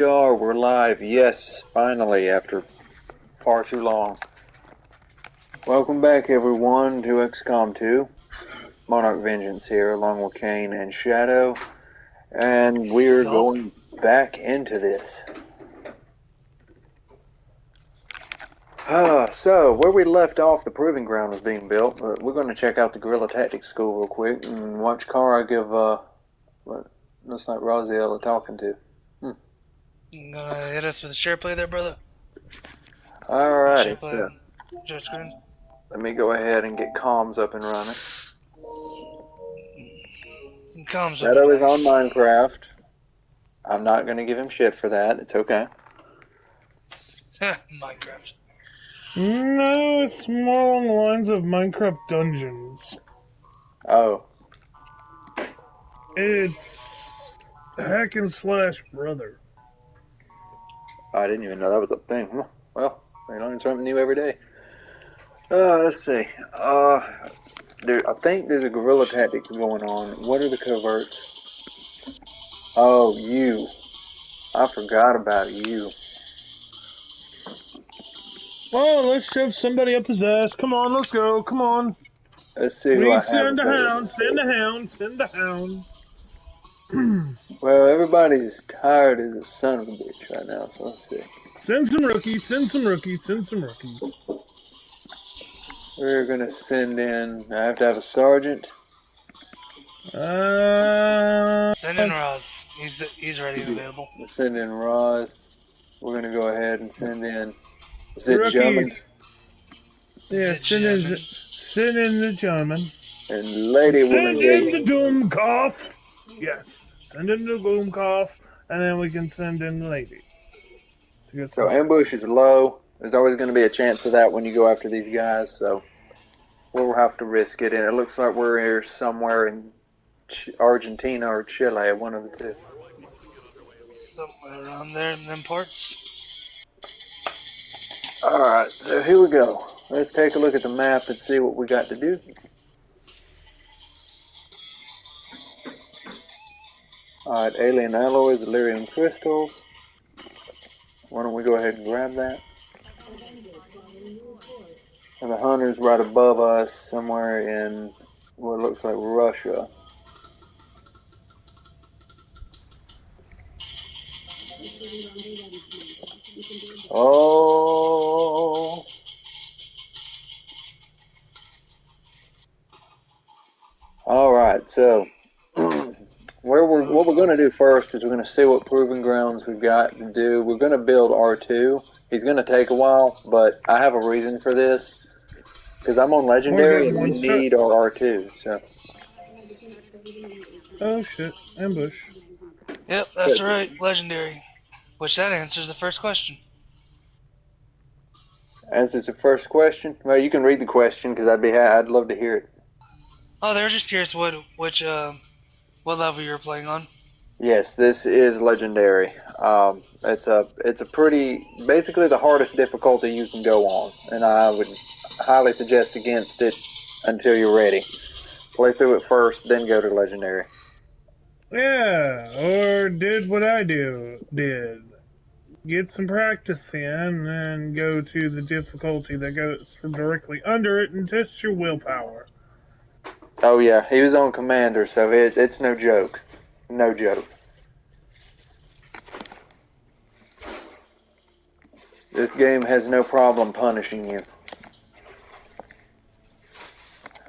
We're live. Yes, finally, after far too long. Welcome back, everyone, to XCOM 2. Monarch Vengeance here, along with Kane and Shadow. And we're going back into this. So, where we left off, the Proving Ground was being built. But we're going to check out the Guerrilla Tactics School real quick and watch Kara give, what looks like Raziel a talking to. You gonna hit us with a share play there, brother? Alrighty, Share so screen. let me go ahead and get comms up and running. Comms would be Shadow is on nice. Minecraft. I'm not going to give him shit for that. It's okay. Minecraft. No, it's more along the lines of Minecraft Dungeons. Oh. It's hack and slash brother. I didn't even know that was a thing. Well, I learn something new every day. Let's see. I think there's a guerrilla tactics going on. What are the coverts? Oh, you. I forgot about you. Oh, let's shove somebody up his ass. Come on, let's go. Come on. Let's see who I have Send the available. hound. Send the hound. Send the hound. Well, everybody's tired as a son of a bitch right now, so let's see. Send some rookies. Send some rookies. Send some rookies. We're going to send in... I have to have a sergeant. Send in Roz. He's ready and available. We'll send in Roz. We're going to go ahead and send in... Is it Rookies. German? Yeah, send in the German. And Lady will Send in engage. the Doomcough. Yes. Send in the Doomcough, and then we can send in the lady. So ambush is low. There's always going to be a chance of that when you go after these guys, so we'll have to risk it. And it looks like we're here somewhere in Argentina or Chile, one of the two. Somewhere around there in them parts. Alright, so here we go. Let's take a look at the map and see what we got to do. Alright, alien alloys, Elerium crystals. Why don't we go ahead and grab that? And the hunter's right above us, somewhere in what looks like Russia. Oh. Alright, so what we're going to do first is we're going to see what proving grounds we've got to do. We're going to build R2. He's going to take a while, but I have a reason for this. Because I'm on Legendary and we need our R2, so. Oh shit, ambush. Yep, that's right, Legendary. Which that answers the first question. Answers the first question? Well, you can read the question because I'd love to hear it. Oh, they're just curious what level you're playing on. Yes, this is Legendary. It's a pretty, basically the hardest difficulty you can go on, and I would highly suggest against it until you're ready. Play through it first, then go to Legendary. Yeah, or did what I did. Get some practice in, and go to the difficulty that goes directly under it and test your willpower. Oh yeah, he was on Commander, so it's no joke. No joke. This game has no problem punishing you.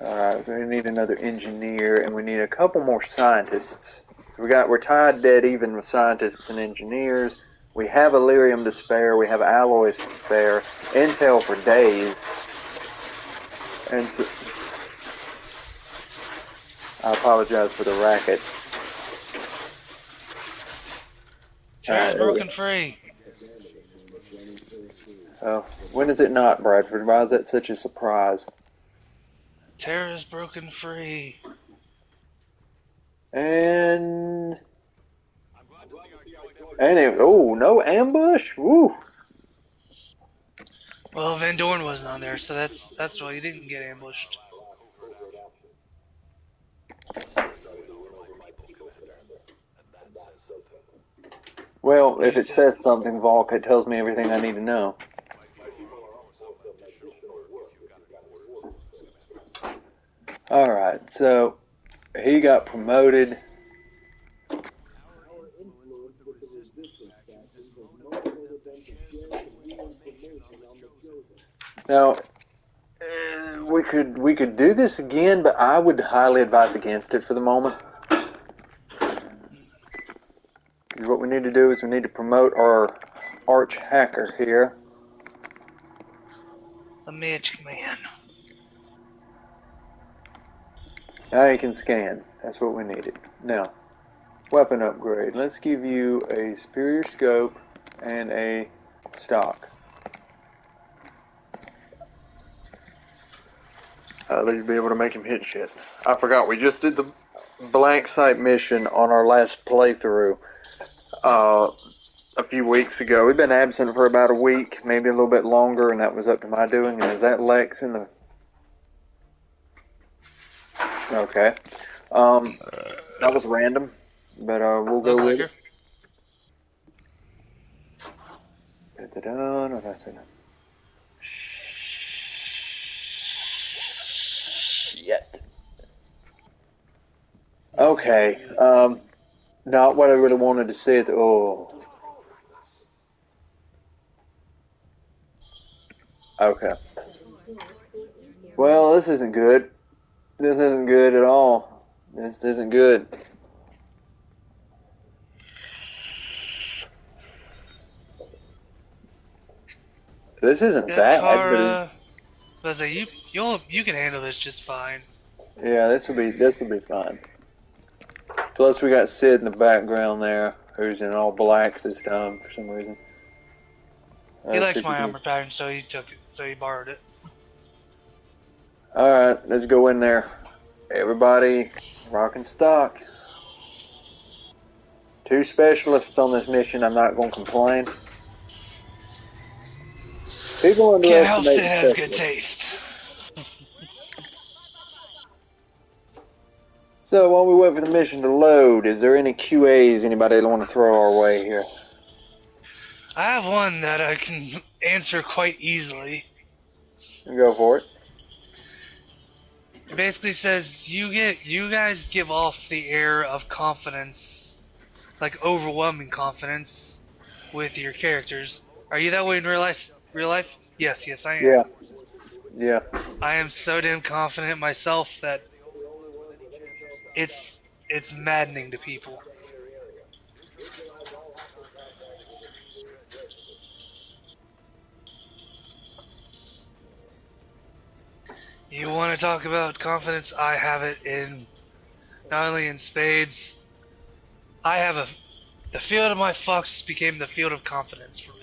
Alright, we need another engineer, and we need a couple more scientists. We're tied dead even with scientists and engineers. We have Elerium to spare, we have alloys to spare, intel for days. And so, I apologize for the racket. Terra's broken free. Oh, when is it not, Bradford? Why is that such a surprise? Terra's broken free. And no ambush? Woo! Well, Van Dorn wasn't on there, so that's why you didn't get ambushed. Well, if it says something, Volk, it tells me everything I need to know. Alright, so he got promoted. Now, we could do this again, but I would highly advise against it for the moment. What we need to do is we need to promote our arch hacker here. The Magic Man. Now he can scan. That's what we needed. Now, weapon upgrade. Let's give you a superior scope and a stock. Let's be able to make him hit shit. I forgot, we just did the blank site mission on our last playthrough a few weeks ago. We've been absent for about a week, maybe a little bit longer, and that was up to my doing. And is that Lex in the... Okay. That was random, but we'll go with it. Shit. Okay. Not what I really wanted to say. Oh. Okay. Well, this isn't good. This isn't good at all. This isn't good. This isn't bad. Kara, but you can handle this just fine. Yeah, this will be fine. Plus, we got Sid in the background there, who's in all black this time for some reason. He likes my armor pattern, so he took it. So he borrowed it. All right, let's go in there. Everybody, rocking stock. 2 specialists on this mission. I'm not going to complain. People Can't help underestimate it has good taste. So while we wait for the mission to load, is there any QAs anybody want to throw our way here? I have one that I can answer quite easily. Go for it. It basically says you guys give off the air of confidence, like overwhelming confidence, with your characters. Are you that way in real life? Real life? Yes, I am. Yeah. Yeah. I am so damn confident myself that it's maddening to people. You want to talk about confidence? I have it in not only in spades. I have the field of my fucks became the field of confidence for me.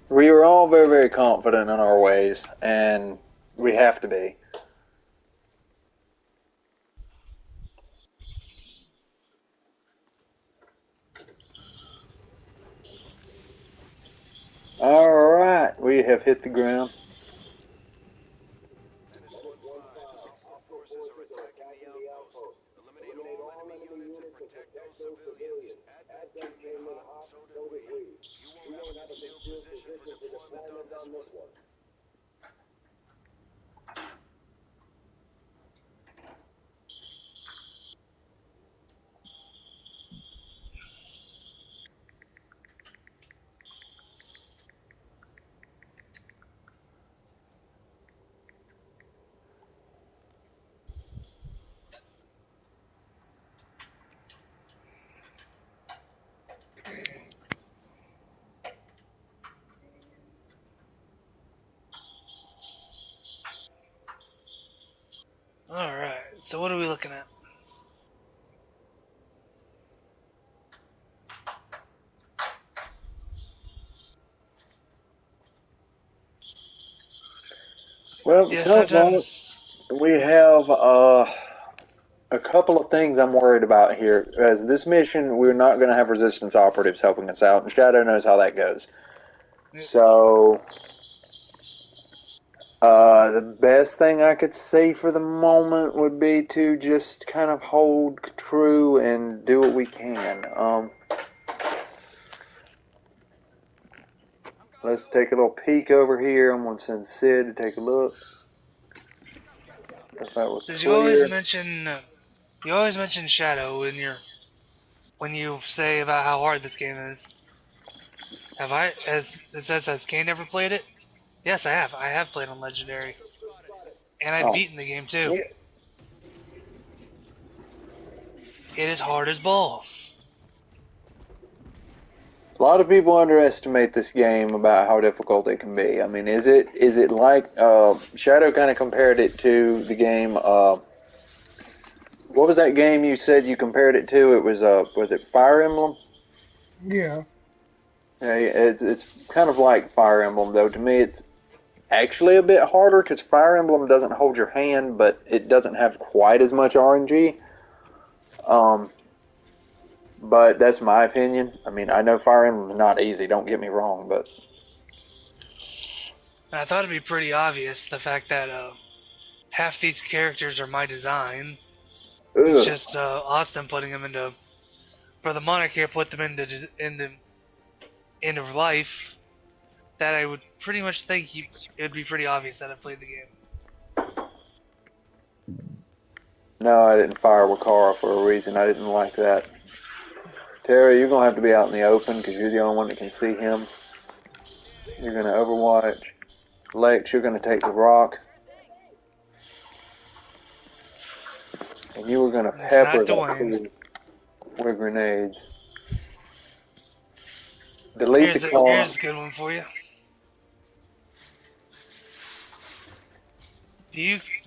We are all very, very confident in our ways, and we have to be. Alright, we have hit the ground. Alright, so what are we looking at? Well, Yeah, so far, We have a couple of things I'm worried about here. As this mission, we're not going to have resistance operatives helping us out, and Shadow knows how that goes. So, the best thing I could say for the moment would be to just kind of hold true and do what we can. Let's take a little peek over here. I'm going to send Sid to take a look. Guess that was Since clear. you always mention Shadow when you say about how hard this game is. Has Kane ever played it? Yes, I have. I have played on Legendary. And I've beaten the game too. Yeah. It is hard as balls. A lot of people underestimate this game about how difficult it can be. I mean, is it like Shadow kind of compared it to the game? What was that game you said you compared it to? It was it Fire Emblem? Yeah. Yeah, it's kind of like Fire Emblem though. To me, it's actually a bit harder because Fire Emblem doesn't hold your hand, but it doesn't have quite as much RNG. But that's my opinion. I mean, I know Fire Emblem is not easy, don't get me wrong, but I thought it'd be pretty obvious the fact that half these characters are my design. It's just Austin putting them into, for the Monarchy, I put them into life. That I would pretty much think it would be pretty obvious that I played the game. no, I didn't fire Wakara for a reason. I didn't like that. Terry, you're going to have to be out in the open because you're the only one that can see him. You're going to overwatch. Lex, you're going to take the rock. And you were going to pepper that with grenades. Delete the car. Here's a good one for you.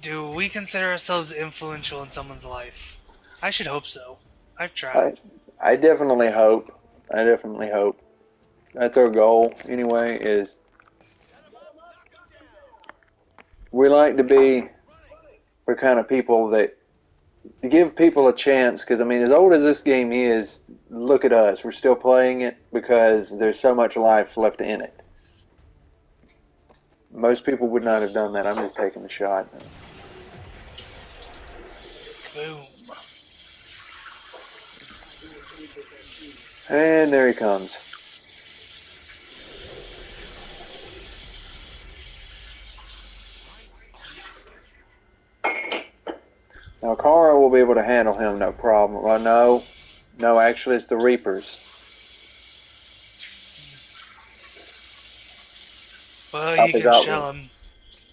Do we consider ourselves influential in someone's life? I should hope so. I've tried. I definitely hope. That's our goal anyway, is we like to be the kind of people that give people a chance, because I mean, as old as this game is, look at us. We're still playing it because there's so much life left in it. Most people would not have done that. I'm just taking the shot. Boom. And there he comes. Now Kara will be able to handle him, no problem. Well, no, actually it's the Reapers. Well, you can shell him.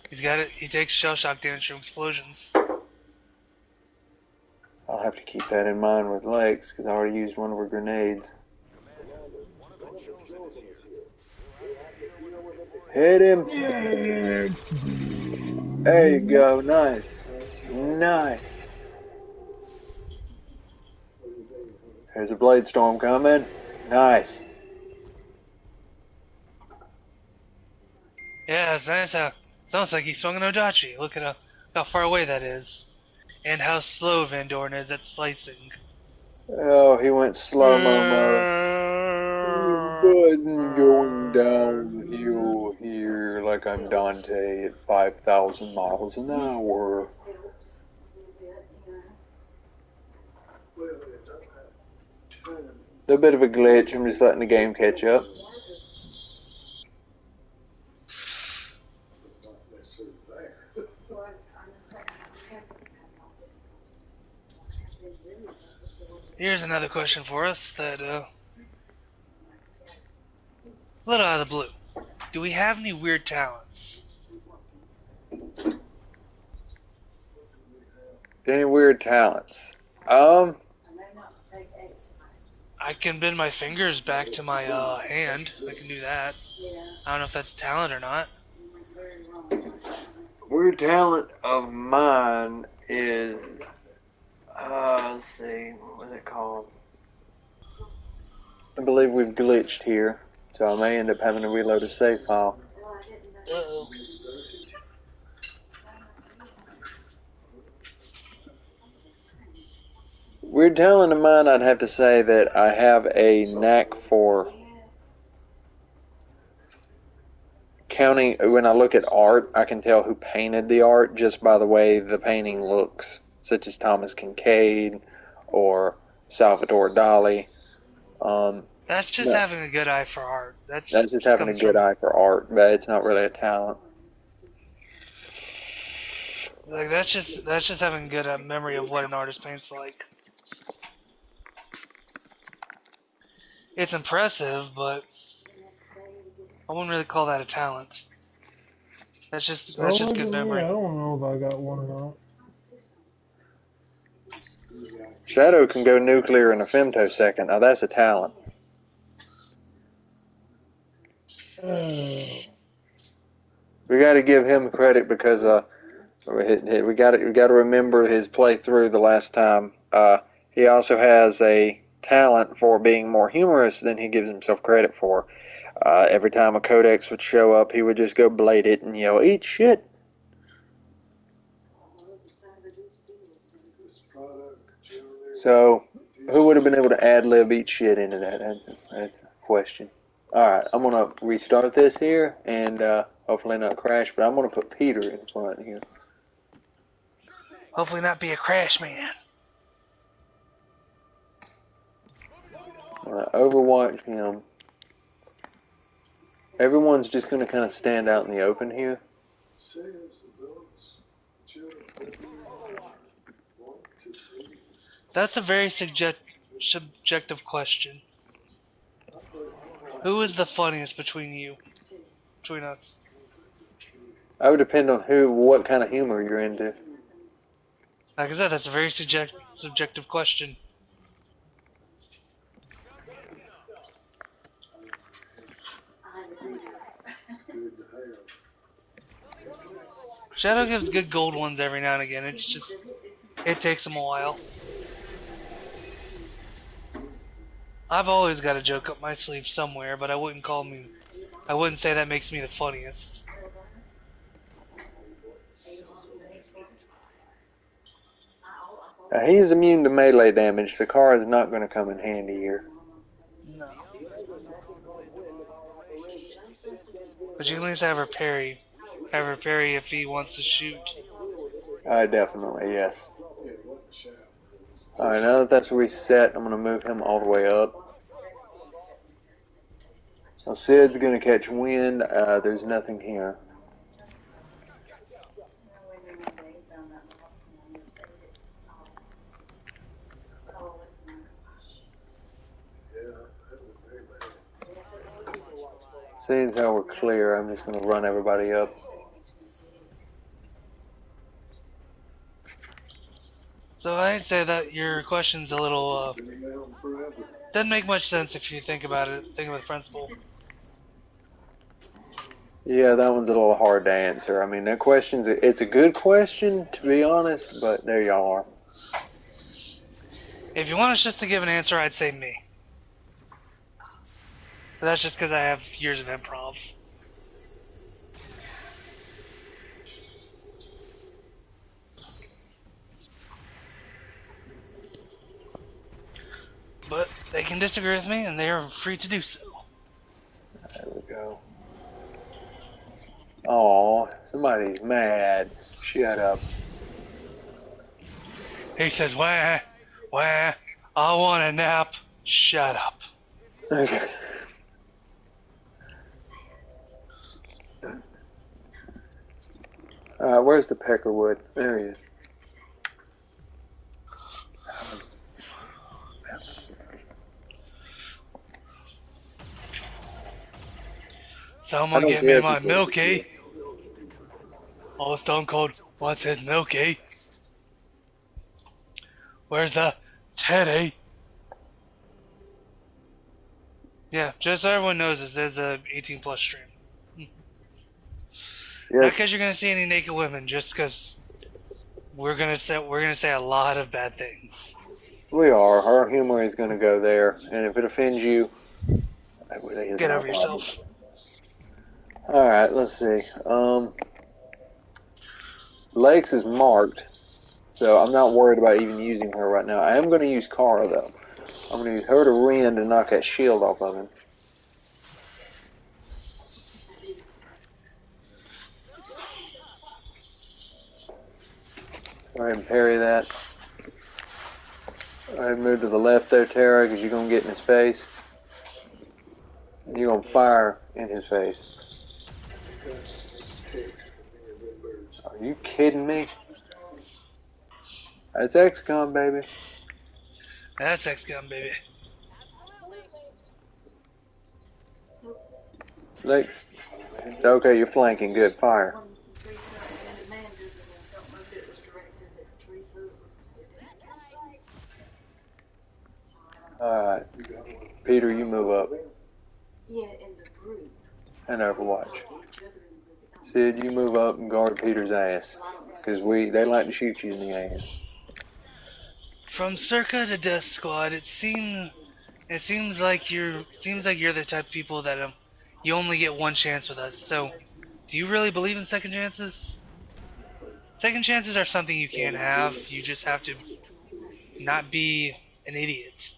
He takes shell shock damage from explosions. I'll have to keep that in mind with Lex, because I already used one of her grenades. Hit him! There you go, nice. Nice. There's a Blade Storm coming. Nice. Yeah, it's nice how it's almost like he swung an Odachi. Look at how far away that is. And how slow Van Dorn is at slicing. Oh, he went slow-mo mode. Going downhill here like I'm Dante at 5,000 miles an hour. A bit of a glitch. I'm just letting the game catch up. Here's another question for us that a little out of the blue. Do we have any weird talents? Any weird talents? I can bend my fingers back to my hand. I can do that. I don't know if that's a talent or not. Weird talent of mine is, let's see, what is it called? I believe we've glitched here, so I may end up having to reload a save file. Uh-oh. weird talent of mine, I'd have to say that I have a knack for counting. When I look at art, I can tell who painted the art just by the way the painting looks, such as Thomas Kincaid or Salvador Dali. That's just having a good eye for art. That's just having a good eye for art, but it's not really a talent. Like that's just having good memory of what an artist paints like. It's impressive, but I wouldn't really call that a talent. That's just good memory. I don't know if I got one or not. Shadow can go nuclear in a femtosecond. Now that's a talent. We got to give him credit because we got to remember his playthrough the last time. He also has a talent for being more humorous than he gives himself credit for. Every time a codex would show up, he would just go blade it and yell, "Eat shit!" So, who would have been able to ad-lib "eat shit" into that? That's a question. Alright, I'm going to restart this here and hopefully not crash, but I'm going to put Peter in front here. Hopefully not be a crash man. I'm going to overwatch him. Everyone's just going to kind of stand out in the open here. That's a very subjective question. Who is the funniest between us? I would depend on what kind of humor you're into. Like I said, that's a very subjective question. Shadow gives good gold ones every now and again. It's just, it takes him a while. I've always got a joke up my sleeve somewhere, but I wouldn't say that makes me the funniest. Now, he's immune to melee damage. The car is not going to come in handy here. No. But you can at least have her parry. Have her parry if he wants to shoot. Definitely, yes. Alright, now that that's reset, I'm going to move him all the way up. So Sid's going to catch wind. There's nothing here. Seeing as how we're clear, I'm just going to run everybody up. So I'd say that your question's a little, doesn't make much sense if you think about it, think of the principle. Yeah, that one's a little hard to answer. I mean, that it's a good question, to be honest, but there y'all are. If you want us just to give an answer, I'd say me. But that's just because I have years of improv. But they can disagree with me, and they are free to do so. There we go. Aw, somebody's mad. Shut up. He says, wah, I want a nap. Shut up. Okay. Where's the peckerwood? There he is. Someone get me my milky. Oh, Stone Cold wants his milky. Where's the Teddy? Yeah, just so everyone knows, this is a 18+ stream. Yes. Not because you're gonna see any naked women, just because we're gonna say a lot of bad things. We are. Our humor is gonna go there, and if it offends you, get over yourself. All right, let's see. Lakes is marked. So I'm not worried about even using her right now. I am going to use Kara, though. I'm going to use her to rend and knock that shield off of him. Go ahead and parry that. Go ahead and move to the left there, Tara, because you're going to get in his face. And you're going to fire in his face. Are you kidding me? That's XCOM, baby. That's XCOM, baby. Lex. Okay, you're flanking. Good. Fire. Alright. Peter, you move up. And Overwatch. Sid, you move up and guard Peter's ass. Because they like to shoot you in the ass. From Circa to Death Squad, it seems like you're the type of people that you only get one chance with us. So, do you really believe in second chances? Second chances are something you can't have. You just have to not be an idiot.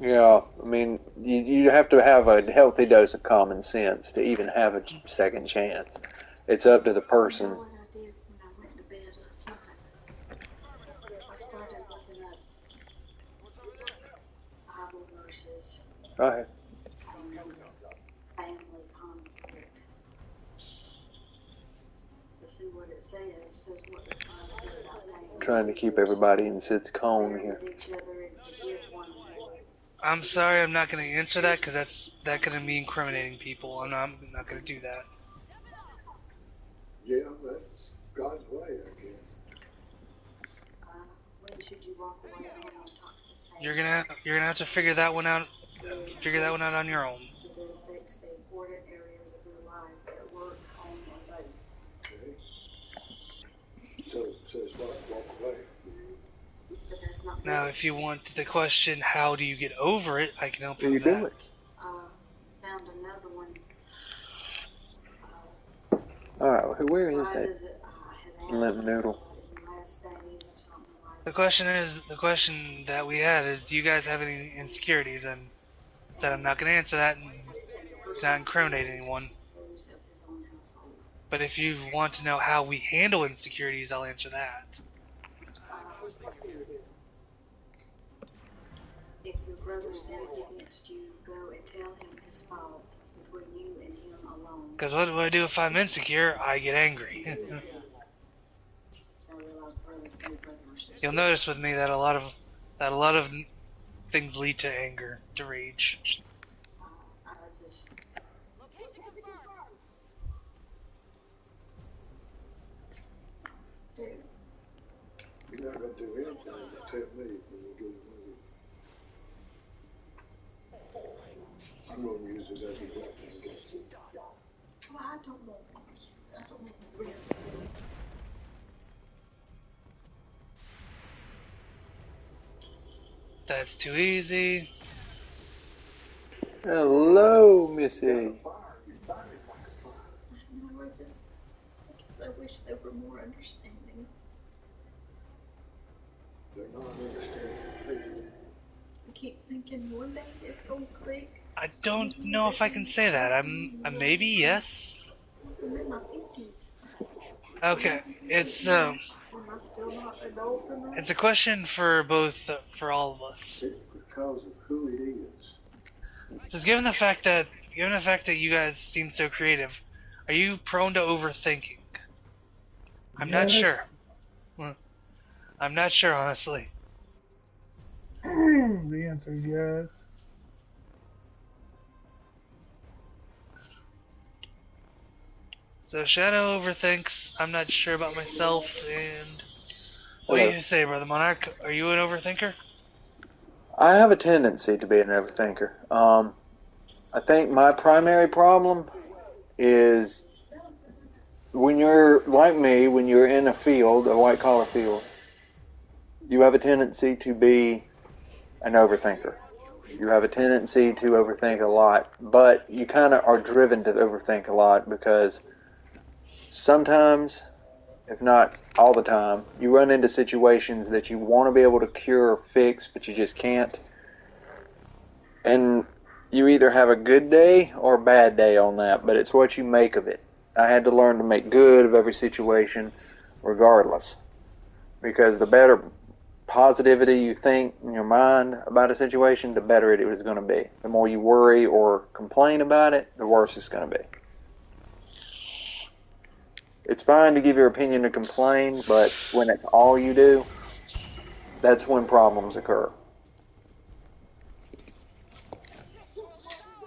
Yeah, I mean, you have to have a healthy dose of common sense to even have a second chance. It's up to the person. Go ahead. Trying to keep everybody in Sid's cone here. I'm sorry, I'm not going to answer that because that's going to be incriminating people. I'm not going to do that. Yeah, that's God's way, I guess. When should you walk away from toxic? You're gonna have to figure that one out. Figure that one out on your own. That affects the important areas of your life at work, home, and both. Okay. So it's what, walk away? But that's not Now, if you want the question, how do you get over it, I can help you with do that. it. Found another one. Alright, where is Why that does it have limp noodle? last day or something like The question that we had is, do you guys have any insecurities? And said I'm not going to answer that and not incriminate anyone. those of his own household? But if you want to know how we handle insecurities, I'll answer that. If your brother sins against you, go and tell him his fault between you and him alone. Because what do I do if I'm insecure? I get angry. So a lot of brothers do brother or sister. You'll notice with me that a lot of things lead to anger, to rage. I just dude, You're not going to do anything but tell me when you get a movie. I'm going to use it as a weapon against you. well, I don't want real. That's too easy. Hello, Missy. No, I guess I wish they were more understanding. They're not understanding. I keep thinking one day it's gonna click. I don't know if I can say that. I'm maybe yes. I'm in my 50s. Okay, it's Am I still not adult enough? it's a question for for all of us. It's because of who it is. It says, given the fact that you guys seem so creative, are you prone to overthinking? I'm not sure. Well, I'm not sure, honestly. The answer is yes. So Shadow overthinks. I'm not sure about myself. And what do you say, Brother Monarch? Are you an overthinker? I have a tendency to be an overthinker. I think my primary problem is when you're like me, when you're in a field, a white collar field, you have a tendency to be an overthinker. You have a tendency to overthink a lot, but you kind of are driven to overthink a lot because sometimes if not all the time, you run into situations that you want to be able to cure or fix, but you just can't. And you either have a good day or a bad day on that, but it's what you make of it. I had to learn to make good of every situation regardless. Because the better positivity you think in your mind about a situation, the better it is going to be. The more you worry or complain about it, the worse it's going to be. It's fine to give your opinion and complain, but when it's all you do, that's when problems occur.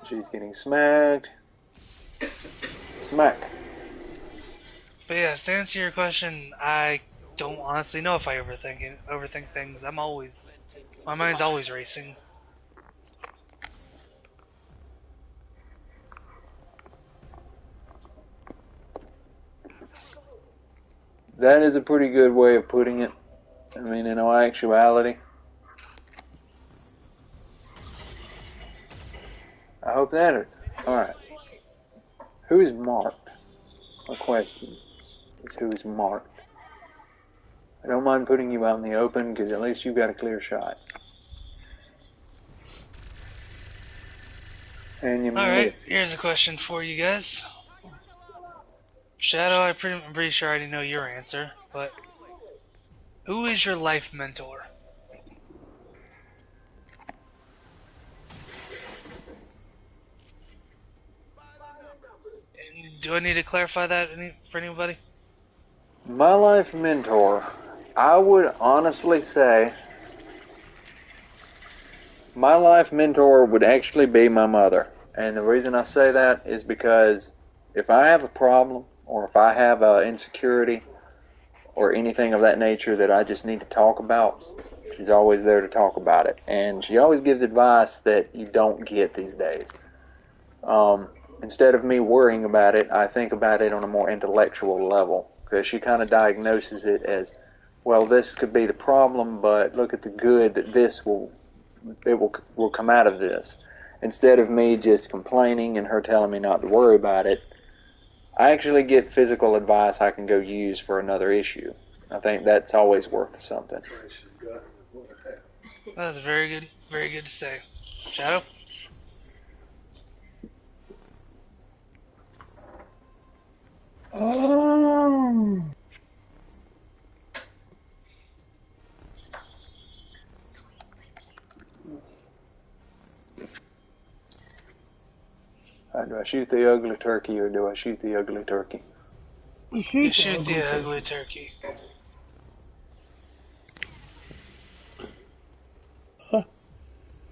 She's getting smacked. Smack. But yeah, to answer your question, I don't honestly know if I overthink things. My mind's always racing. That is a pretty good way of putting it. I mean, in all actuality. I hope that is. Alright. Who is marked? My question is who is marked. I don't mind putting you out in the open because at least you've got a clear shot. And you Alright, here's a question for you guys. Shadow, I'm pretty sure I already know your answer, but who is your life mentor? And do I need to clarify that for anybody? My life mentor, I would honestly say my life mentor would actually be my mother. And the reason I say that is because if I have a problem or if I have an insecurity or anything of that nature that I just need to talk about, she's always there to talk about it. And she always gives advice that you don't get these days. Instead of me worrying about it, I think about it on a more intellectual level. Because she kind of diagnoses it as, well, this could be the problem, but look at the good that will come out of this. Instead of me just complaining and her telling me not to worry about it, I actually get physical advice I can go use for another issue. I think that's always worth something. That's very good to say. Shadow? Do I shoot the ugly turkey or do I shoot the ugly turkey? You shoot the ugly turkey.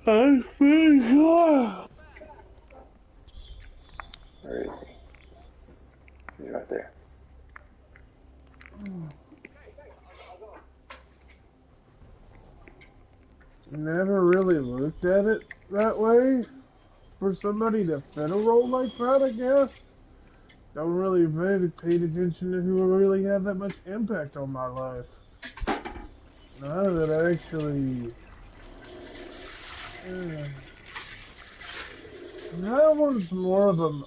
I'm pretty sure. Where is he? He's right there. Never really looked at it that way. For somebody to fit a role like that, I guess. Don't really paid attention to who really had that much impact on my life. None of it actually. That one's more of a.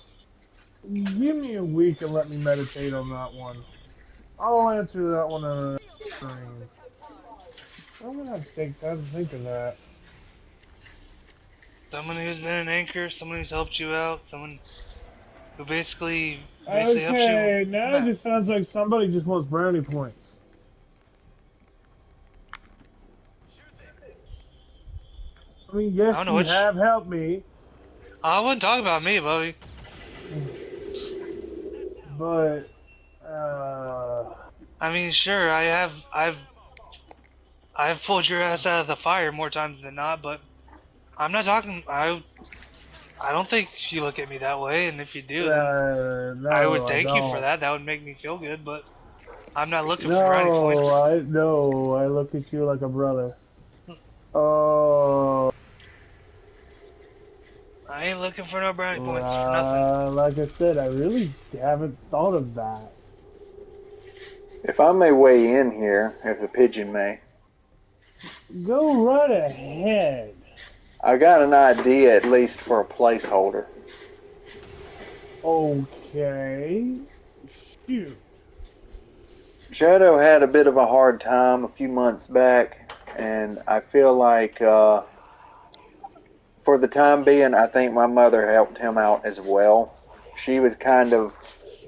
Give me a week and let me meditate on that one. I'll answer that one on a stream. I'm gonna have to take time to think of that. Someone who's been an anchor, someone who's helped you out, someone who basically helps you. Okay, now it just sounds like somebody just wants brownie points. I mean, yes, you have helped me. I wouldn't talk about me, Bobby. But, I mean, sure, I've pulled your ass out of the fire more times than not, but I'm not talking. I don't think you look at me that way, and if you do, then no, I would thank you for that. That would make me feel good, but I'm not looking for brownie points. I look at you like a brother. Oh. I ain't looking for no brownie points for nothing. Like I said, I really haven't thought of that. If I may weigh in here, if the pigeon may. Go right ahead. I got an idea, at least for a placeholder. Okay. Shoot. Shadow had a bit of a hard time a few months back, and I feel like for the time being, I think my mother helped him out as well. She was kind of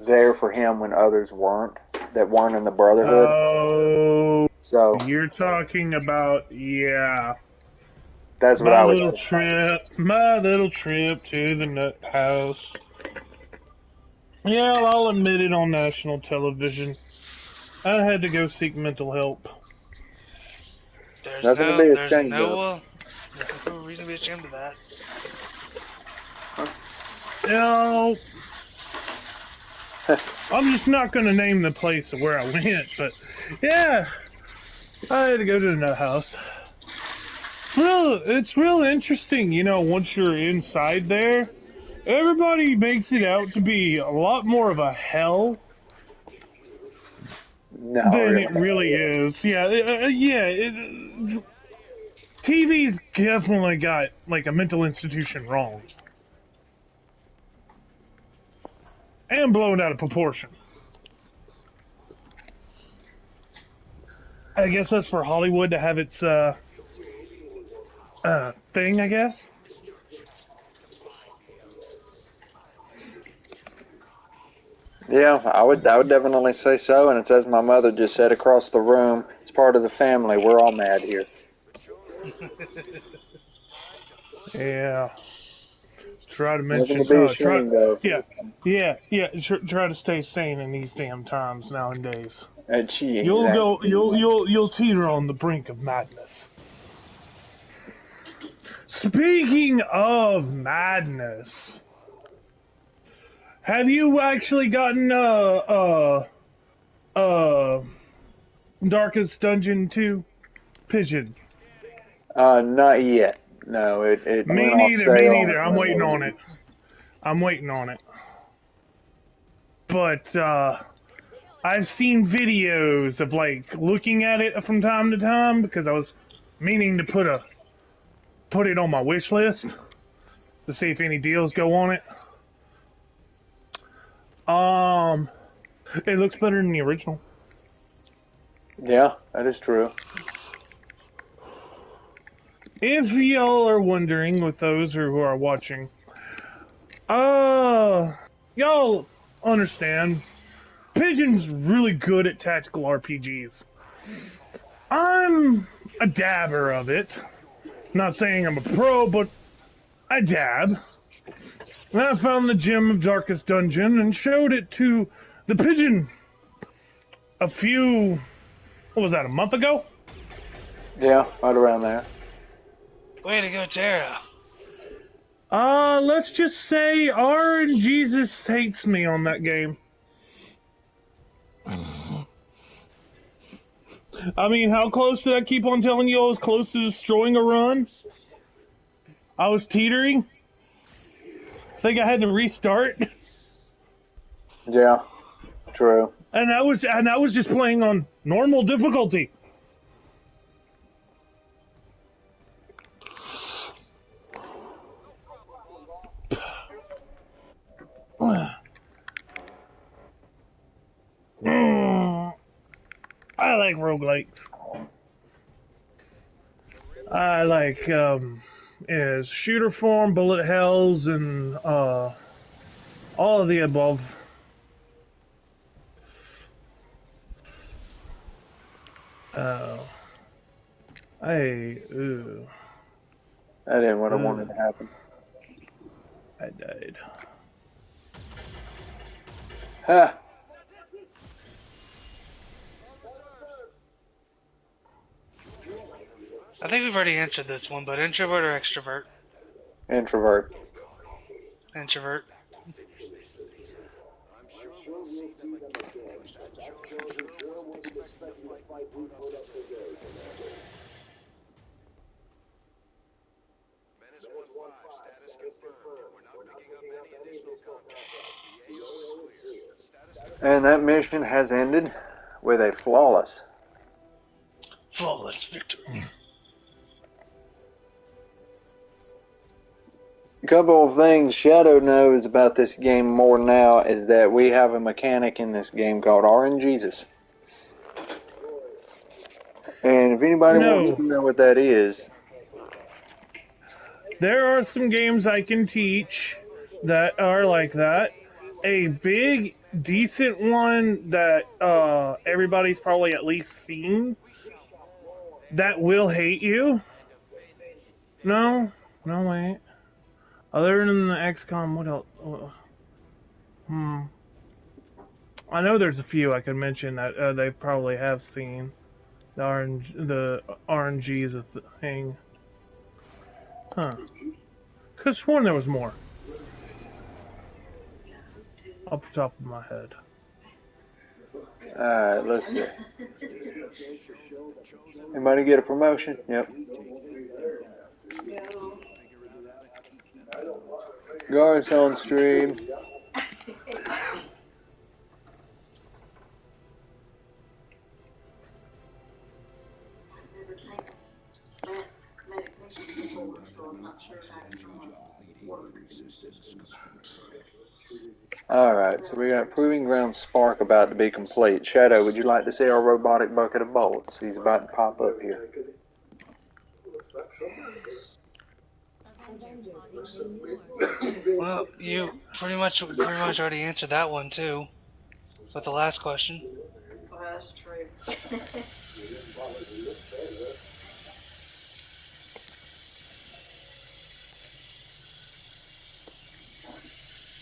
there for him when others weren't, that weren't in the Brotherhood. Oh, So you're talking about, yeah. that's what I would say. My little trip to the nut house. Yeah, I'll admit it on national television. I had to go seek mental help. Nothing to be ashamed of. There's no reason to be ashamed of that. You know, I'm just not going to name the place of where I went, but yeah, I had to go to the nut house. It's real interesting, you know, once you're inside there. Everybody makes it out to be a lot more of a hell No, than really. it really is. Yeah, TV's definitely got like a mental institution wrong. And blown out of proportion. I guess that's for Hollywood to have its thing, I guess. Yeah, I would definitely say so, and it's as my mother just said across the room, it's part of the family. We're all mad here. Yeah. Try to Nothing mention, to be ashamed of. try to stay sane in these damn times nowadays. And she You'll teeter on the brink of madness. Speaking of madness, have you actually gotten Darkest Dungeon 2 Pigeon? Not yet. No, it Me went off neither. sale. I'm waiting on it. But I've seen videos of like looking at it from time to time because I was meaning to put it on my wish list to see if any deals go on it. It looks better than the original. Yeah, that is true. If y'all are wondering, with those who are watching, y'all understand, Pigeon's really good at tactical RPGs. I'm a dabber of it. Not saying I'm a pro, but I dab. And I found the gem of Darkest Dungeon and showed it to the Pigeon a month ago? Yeah, right around there. Way to go, Tara. Let's just say Jesus hates me on that game. I mean, how close did I keep on telling you I was close to destroying a run? I was teetering. I think I had to restart. Yeah, true. And I was just playing on normal difficulty. I like roguelikes. I like shooter form, bullet hells, and all of the above. That ain't what I wanted to happen. I died. Ha! I think we've already answered this one, but introvert or extrovert? Introvert. Introvert. And that mission has ended with a flawless victory. A couple of things Shadow knows about this game more now is that we have a mechanic in this game called RNGesus. if anybody No. wants to know what that is, There are some games I can teach that are like that. A big, decent one that everybody's probably at least seen that will hate you. No, wait. Other than the XCOM, what else? I know there's a few I could mention that they probably have seen. The RNG is a thing. Huh. Could've sworn there was more. Off the top of my head. alright, let's see. Anybody get a promotion? Yep. Gar's on stream. Medication before, so I'm not sure how it's going to work. Alright, so we got Proving Ground Spark about to be complete. Shadow, would you like to see our robotic bucket of bolts? He's about to pop up here. Well, you pretty much already answered that one too, with the last question. Well, that's true.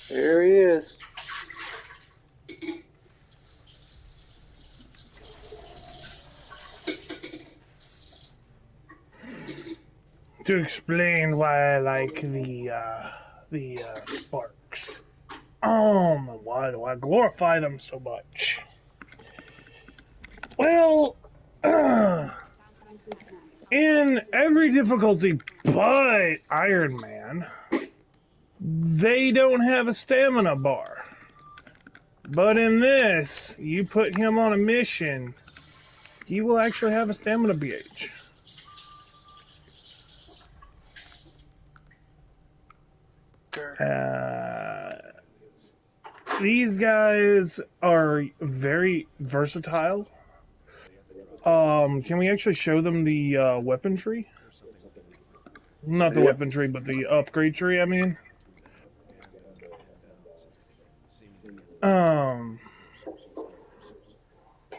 Here he is. To explain why I like the sparks. Why do I glorify them so much? Well, in every difficulty but Iron Man, they don't have a stamina bar. But in this, you put him on a mission, he will actually have a stamina BH. These guys are very versatile. Can we actually show them the weapon tree? Not the weapon tree, but the upgrade tree, I mean.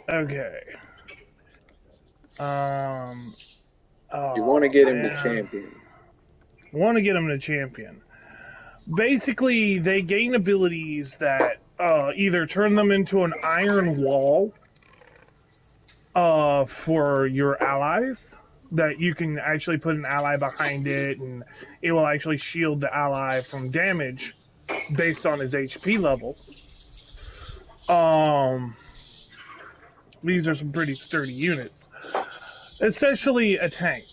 Okay. You want to get him to champion. Want to get him to champion. Basically, they gain abilities that either turn them into an iron wall for your allies, that you can actually put an ally behind it, and it will actually shield the ally from damage based on his HP level. These are some pretty sturdy units, especially a tank.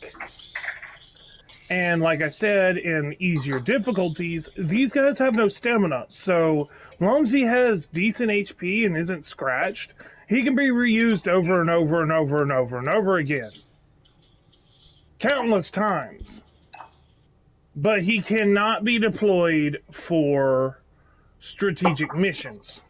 And like I said, in easier difficulties, these guys have no stamina. So, as long as he has decent HP and isn't scratched, he can be reused over and over and over and over and over again. Countless times. But he cannot be deployed for strategic missions.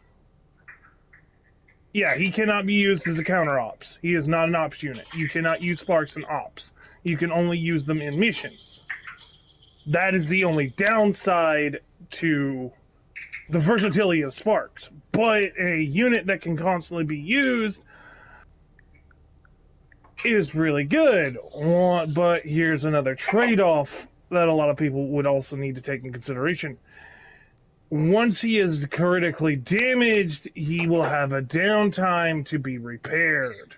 Yeah, he cannot be used as a counter ops. He is not an ops unit. You cannot use sparks in ops. You can only use them in missions. That is the only downside to the versatility of sparks. But a unit that can constantly be used is really good. But here's another trade-off that a lot of people would also need to take in consideration. Once he is critically damaged, he will have a downtime to be repaired.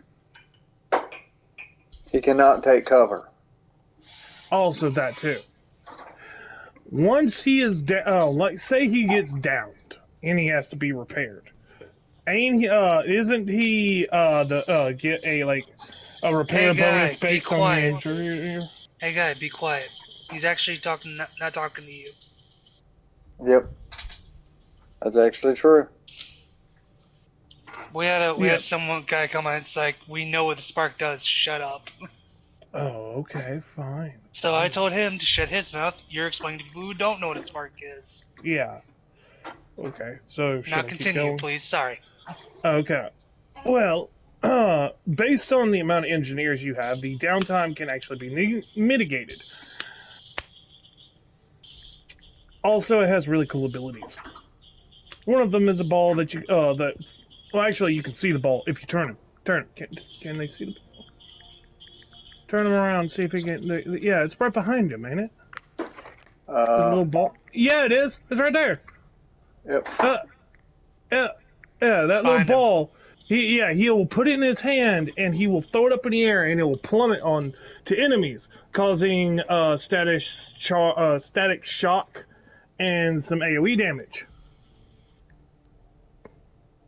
He cannot take cover. Also that too. Once he is like say he gets downed and he has to be repaired. Isn't he get a repair bonus based on the injury? Hey guy, be quiet. He's actually talking, not talking to you. Yep. That's actually true. We had someone guy come out. It's like, we know what the spark does. Shut up. Oh, okay, fine. So I told him to shut his mouth. You're explaining to people who don't know what a spark is. Yeah. Okay, so Now continue, please. Sorry. Okay. Well, based on the amount of engineers you have, the downtime can actually be mitigated. Also, it has really cool abilities. One of them is a ball that well, actually, you can see the ball if you turn him. Turn. Can they see the ball? Turn him around, see if he can. Yeah, it's right behind him, ain't it? There's a little ball. Yeah, it is. It's right there. Yep. Yeah, that little Find him. ball. He will put it in his hand and he will throw it up in the air and it will plummet on to enemies, causing static shock and some AOE damage.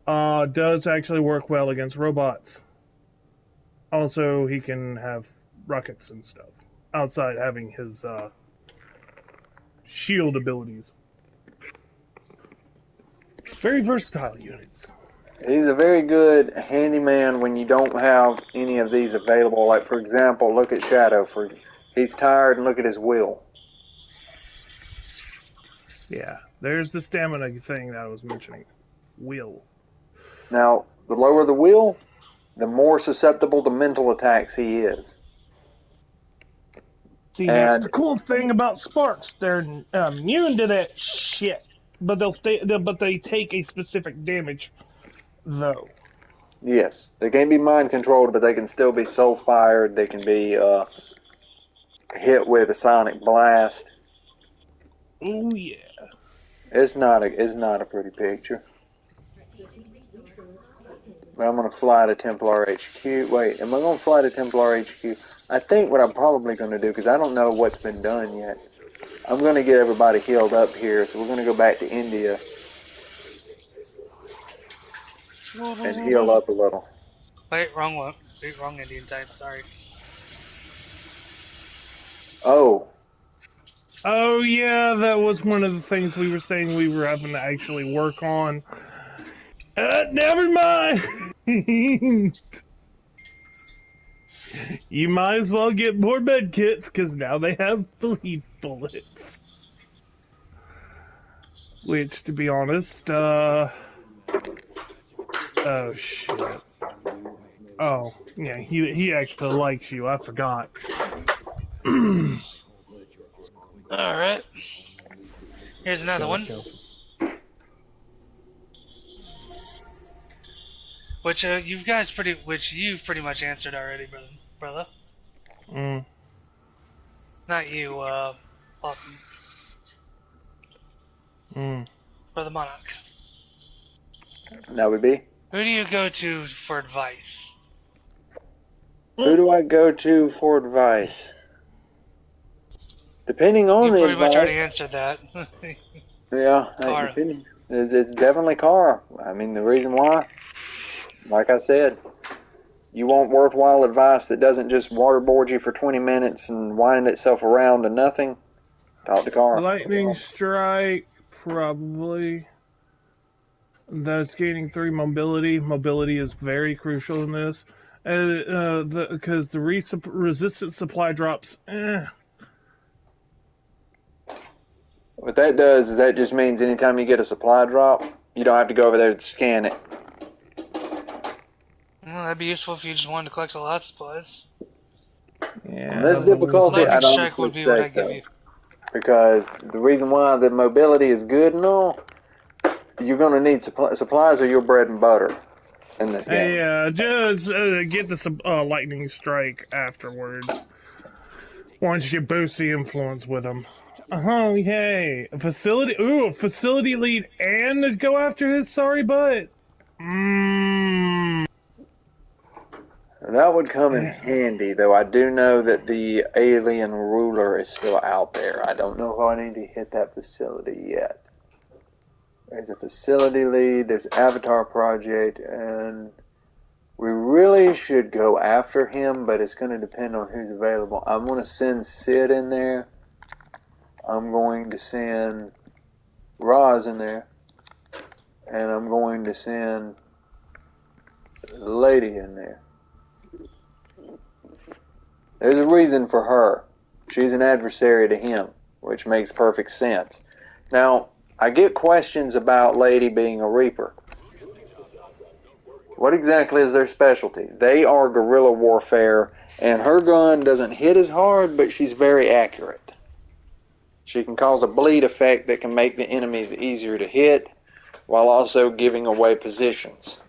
Does actually work well against robots. Also, he can have rockets and stuff outside having his shield abilities. Very versatile units. He's a very good handyman when you don't have any of these available. Like, for example, look at Shadow. He's tired, and look at his will. Yeah, there's the stamina thing that I was mentioning. Will. Now, the lower the will, the more susceptible to mental attacks he is. See, that's the cool thing about Sparks. They're immune to that shit, but they take a specific damage, though. Yes, they can't be mind controlled, but they can still be soul fired. They can be hit with a sonic blast. Oh yeah. It's not a pretty picture. But I'm gonna fly to Templar HQ. Wait, am I gonna fly to Templar HQ? I think what I'm probably gonna do, because I don't know what's been done yet. I'm gonna get everybody healed up here, so we're gonna go back to India and heal up a little. Wait, wrong one. Wait, wrong Indian type. Sorry. Oh, Yeah, that was one of the things we were saying we were having to actually work on. Never mind. You might as well get more med kits, because now they have bleed bullets. Which, to be honest, oh shit. Oh, yeah, he actually likes you, I forgot. Alright. Here's another one. Which you've pretty much answered already, brother. Not you, Awesome. Brother Monarch. now we be. Who do you go to for advice? Who do I go to for advice? Depending on You the pretty advice. much already answered that. Yeah, Kara. it's definitely Kara. I mean, the reason why, like I said, you want worthwhile advice that doesn't just waterboard you for 20 minutes and wind itself around to nothing. Talk to Kara. Lightning Strike, probably. That's gaining 3 mobility. Mobility is very crucial in this. Because the resistant supply drops, What that does is that just means anytime you get a supply drop, you don't have to go over there to scan it. Well, that'd be useful if you just wanted to collect a lot of supplies. Yeah. On this difficulty, Lightning I'd Strike would honestly be what say I give so. you. Because the reason why the mobility is good and all, you're going to need supplies are your bread and butter in this game. Hey, just get the Lightning Strike afterwards. Once you boost the influence with them. Oh, yay. A facility lead and go after his sorry butt. That would come in handy, though I do know that the alien ruler is still out there. I don't know if I need to hit that facility yet. There's a facility lead, there's Avatar Project, and we really should go after him, but it's going to depend on who's available. I'm going to send Sid in there. I'm going to send Roz in there. And I'm going to send the lady in there. There's a reason for her. She's an adversary to him, which makes perfect sense. Now, I get questions about Lady being a Reaper. What exactly is their specialty? They are guerrilla warfare, and her gun doesn't hit as hard, but she's very accurate. She can cause a bleed effect that can make the enemies easier to hit, while also giving away positions.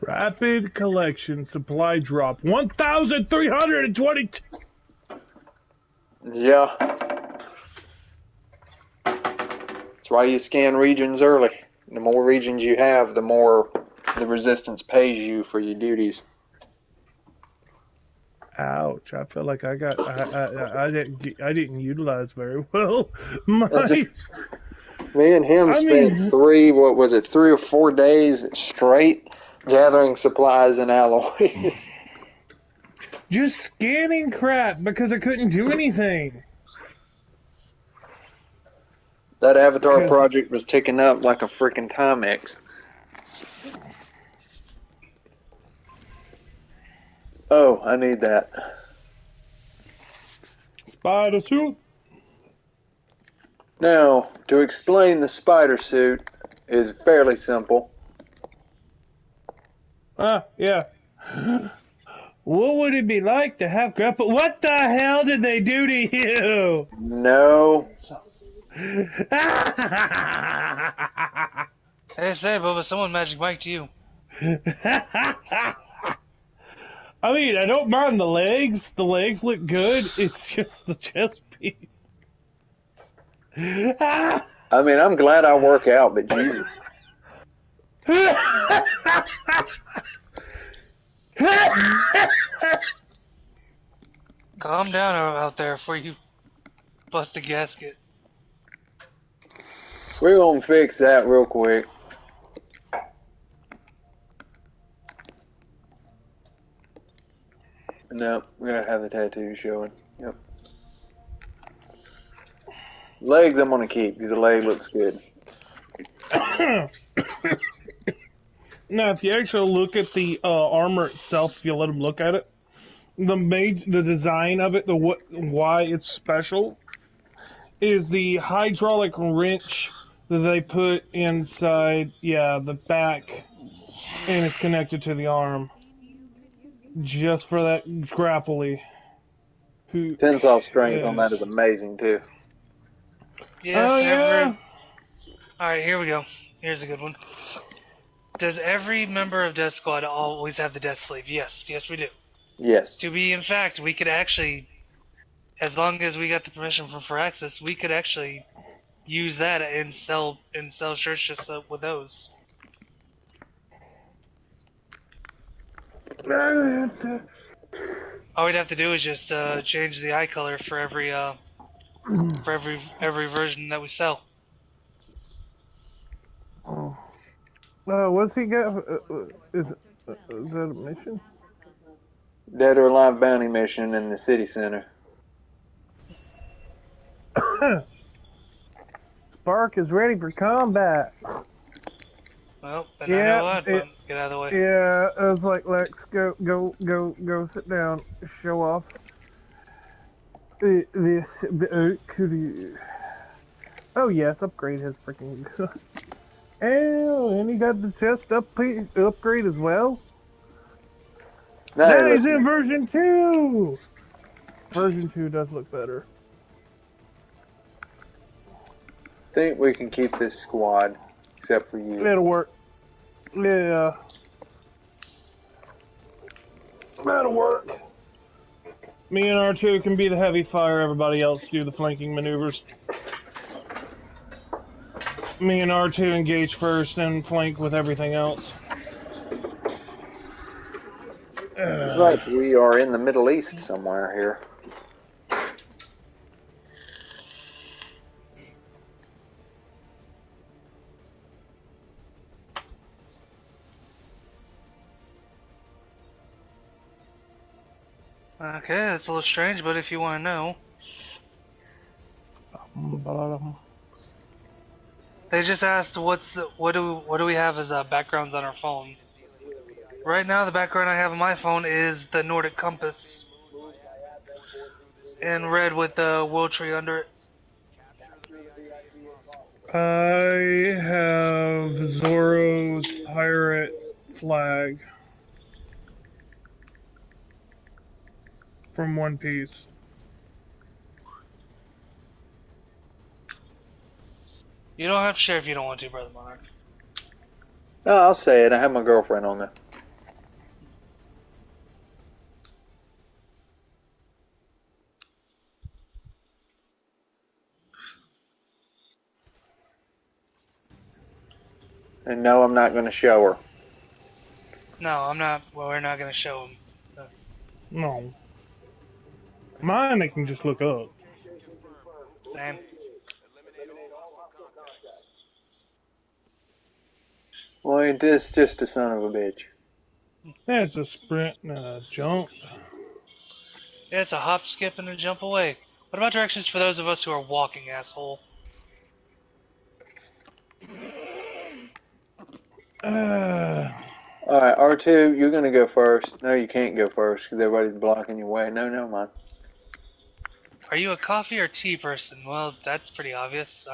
Rapid collection supply drop 1,322. Yeah. That's why you scan regions early. The more regions you have, the more the resistance pays you for your duties. Ouch! I feel like I didn't utilize very well. My Me and him spent 3 or 4 days straight gathering supplies and alloys. just scanning crap because I couldn't do anything. That Avatar project was ticking up like a freaking Timex. Oh, I need that. Spider suit. Now, to explain the spider suit is fairly simple. Yeah. What would it be like to have grapple? What the hell did they do to you? No. Hey, say, Bubba, someone Magic Mike to you. I mean, I don't mind the legs. The legs look good. It's just the chest piece. I mean, I'm glad I work out, but Jesus. Calm down out there before you bust a gasket. We're going to fix that real quick. No, we gotta have the tattoo showing. Yep. Legs I'm gonna keep because the leg looks good. Now, if you actually look at the armor itself, if you let them look at it, the design of it, why it's special, is the hydraulic wrench that they put inside, the back, and it's connected to the arm. Just for that grapply. Tensile strength on that is amazing too. Yes, yeah. Alright, here we go. Here's a good one. Does every member of Death Squad always have the Death Sleeve? Yes, we do. Yes. To be, in fact, we could actually, as long as we got the permission from Firaxis, we could actually use that and sell shirts just with those. All we'd have to do is just change the eye color for every version that we sell. What's he got? Is that a mission? Dead or Alive bounty mission in the city center. Spark is ready for combat. Well, then I know what. Get out of the way. Yeah, I was like, Lex, go, sit down, show off. Oh yes, upgrade his freaking. And he got the chest upgrade as well. Now he's in version 2. Version 2 does look better. I think we can keep this squad, except for you. It'll work. Yeah. That'll work. Me and R2 can be the heavy fire, everybody else do the flanking maneuvers. Me and R2 engage first and flank with everything else. It's like we are in the Middle East somewhere here. Okay, that's a little strange, but if you want to know. They just asked what do we have as backgrounds on our phone. Right now the background I have on my phone is the Nordic compass. In red with the Will Tree under it. I have Zoro's pirate flag from One Piece. You don't have to share if you don't want to, Brother Monarch. No, I'll say it. I have my girlfriend on there. And no, I'm not going to show her. No, I'm not. Well, we're not going to show him. No. Mine, I can just look up. Same. Well, ain't this just a son of a bitch? Yeah, it's a sprint and a jump. Yeah, it's a hop, skip, and a jump away. What about directions for those of us who are walking, asshole? Uh, Alright, R2, you're going to go first. No, you can't go first because everybody's blocking your way. No, never mind. Are you a coffee or tea person? Well, that's pretty obvious.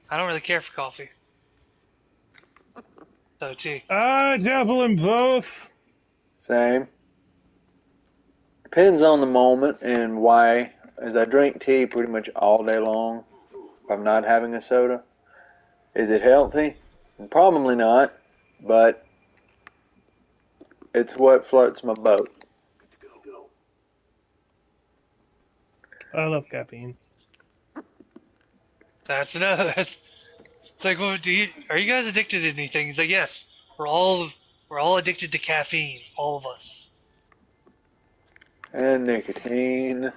I don't really care for coffee. So, tea. I dabble in both. Same. Depends on the moment and why. As I drink tea pretty much all day long, if I'm not having a soda. Is it healthy? Probably not, but it's what floats my boat. I love caffeine. That's another. It's like, well, are you guys addicted to anything? He's like, yes, we're all addicted to caffeine, all of us. And nicotine.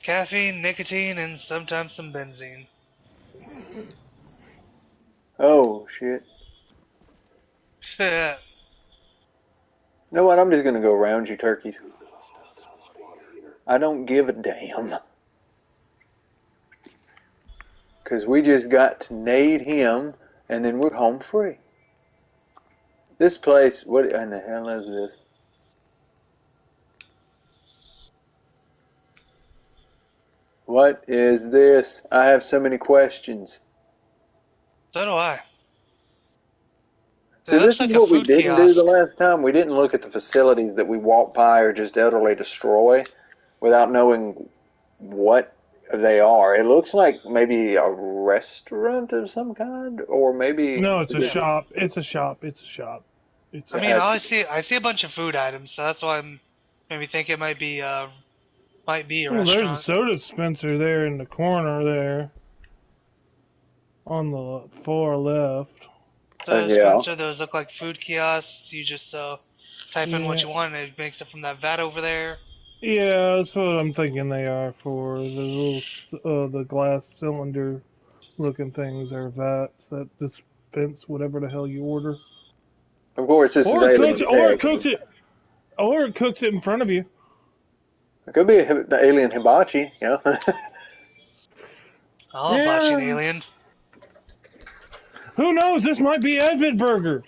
Caffeine, nicotine, and sometimes some benzene. Oh, shit. Yeah. You know what? I'm just going to go around you turkeys. I don't give a damn. Because we just got to nade him, and then we're home free. This place, what in the hell is this? What is this? I have so many questions. So do I. So It this looks is like a what we food didn't do the kiosk. last time. We didn't look at the facilities that we walk by or just utterly destroy without knowing what they are. It looks like maybe a restaurant of some kind, or maybe No, it's a shop. It's a shop. It's a shop. It's I a mean, has I to see a bunch of food items, so that's why I'm maybe think it might be a Well, there's a restaurant. soda dispenser there in the corner there. On the far left. So yeah. Spencer, those look like food kiosks. You just type in what Yeah. you want, and it makes it from that vat over there. Yeah, that's what I'm thinking they are for. The little, the glass cylinder looking things are vats that dispense whatever the hell you order. Of course, this is Or it cooks, alien or it tech. cooks it, or it cooks it in front of you. It could be the alien hibachi, yeah. I love watching Yeah. Alien. Who knows? This might be Advent Burger.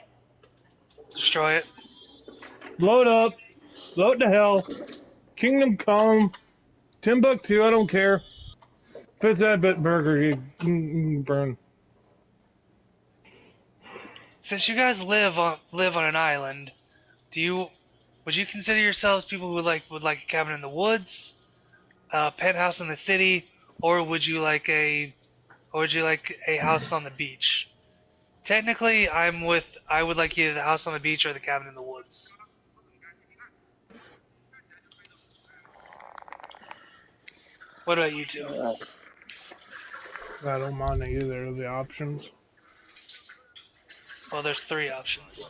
Destroy it. Load up. Load to hell. Kingdom Come. Timbuktu, I don't care. If it's Advent Burger, you burn. Since you guys live on an island, would you consider yourselves people who would like a cabin in the woods, a penthouse in the city, or would you like a house on the beach? Technically, I would like either the house on the beach or the cabin in the woods. What about you two? I don't mind either of the options. Well, there's three options.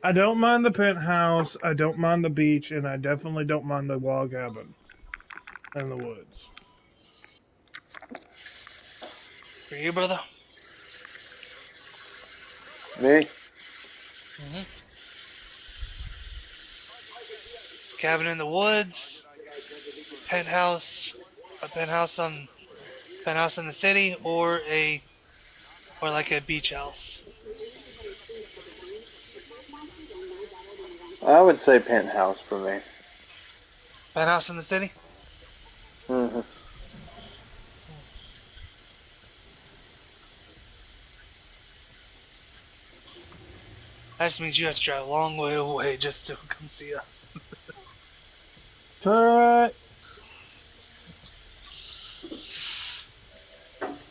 I don't mind the penthouse, I don't mind the beach, and I definitely don't mind the log cabin in the woods. For you, brother? Me? Mm-hmm. Cabin in the woods, penthouse, a penthouse in the city, or like a beach house. I would say penthouse for me. Penthouse in the city? Mm-hmm. That just means you have to drive a long way away just to come see us. Turret!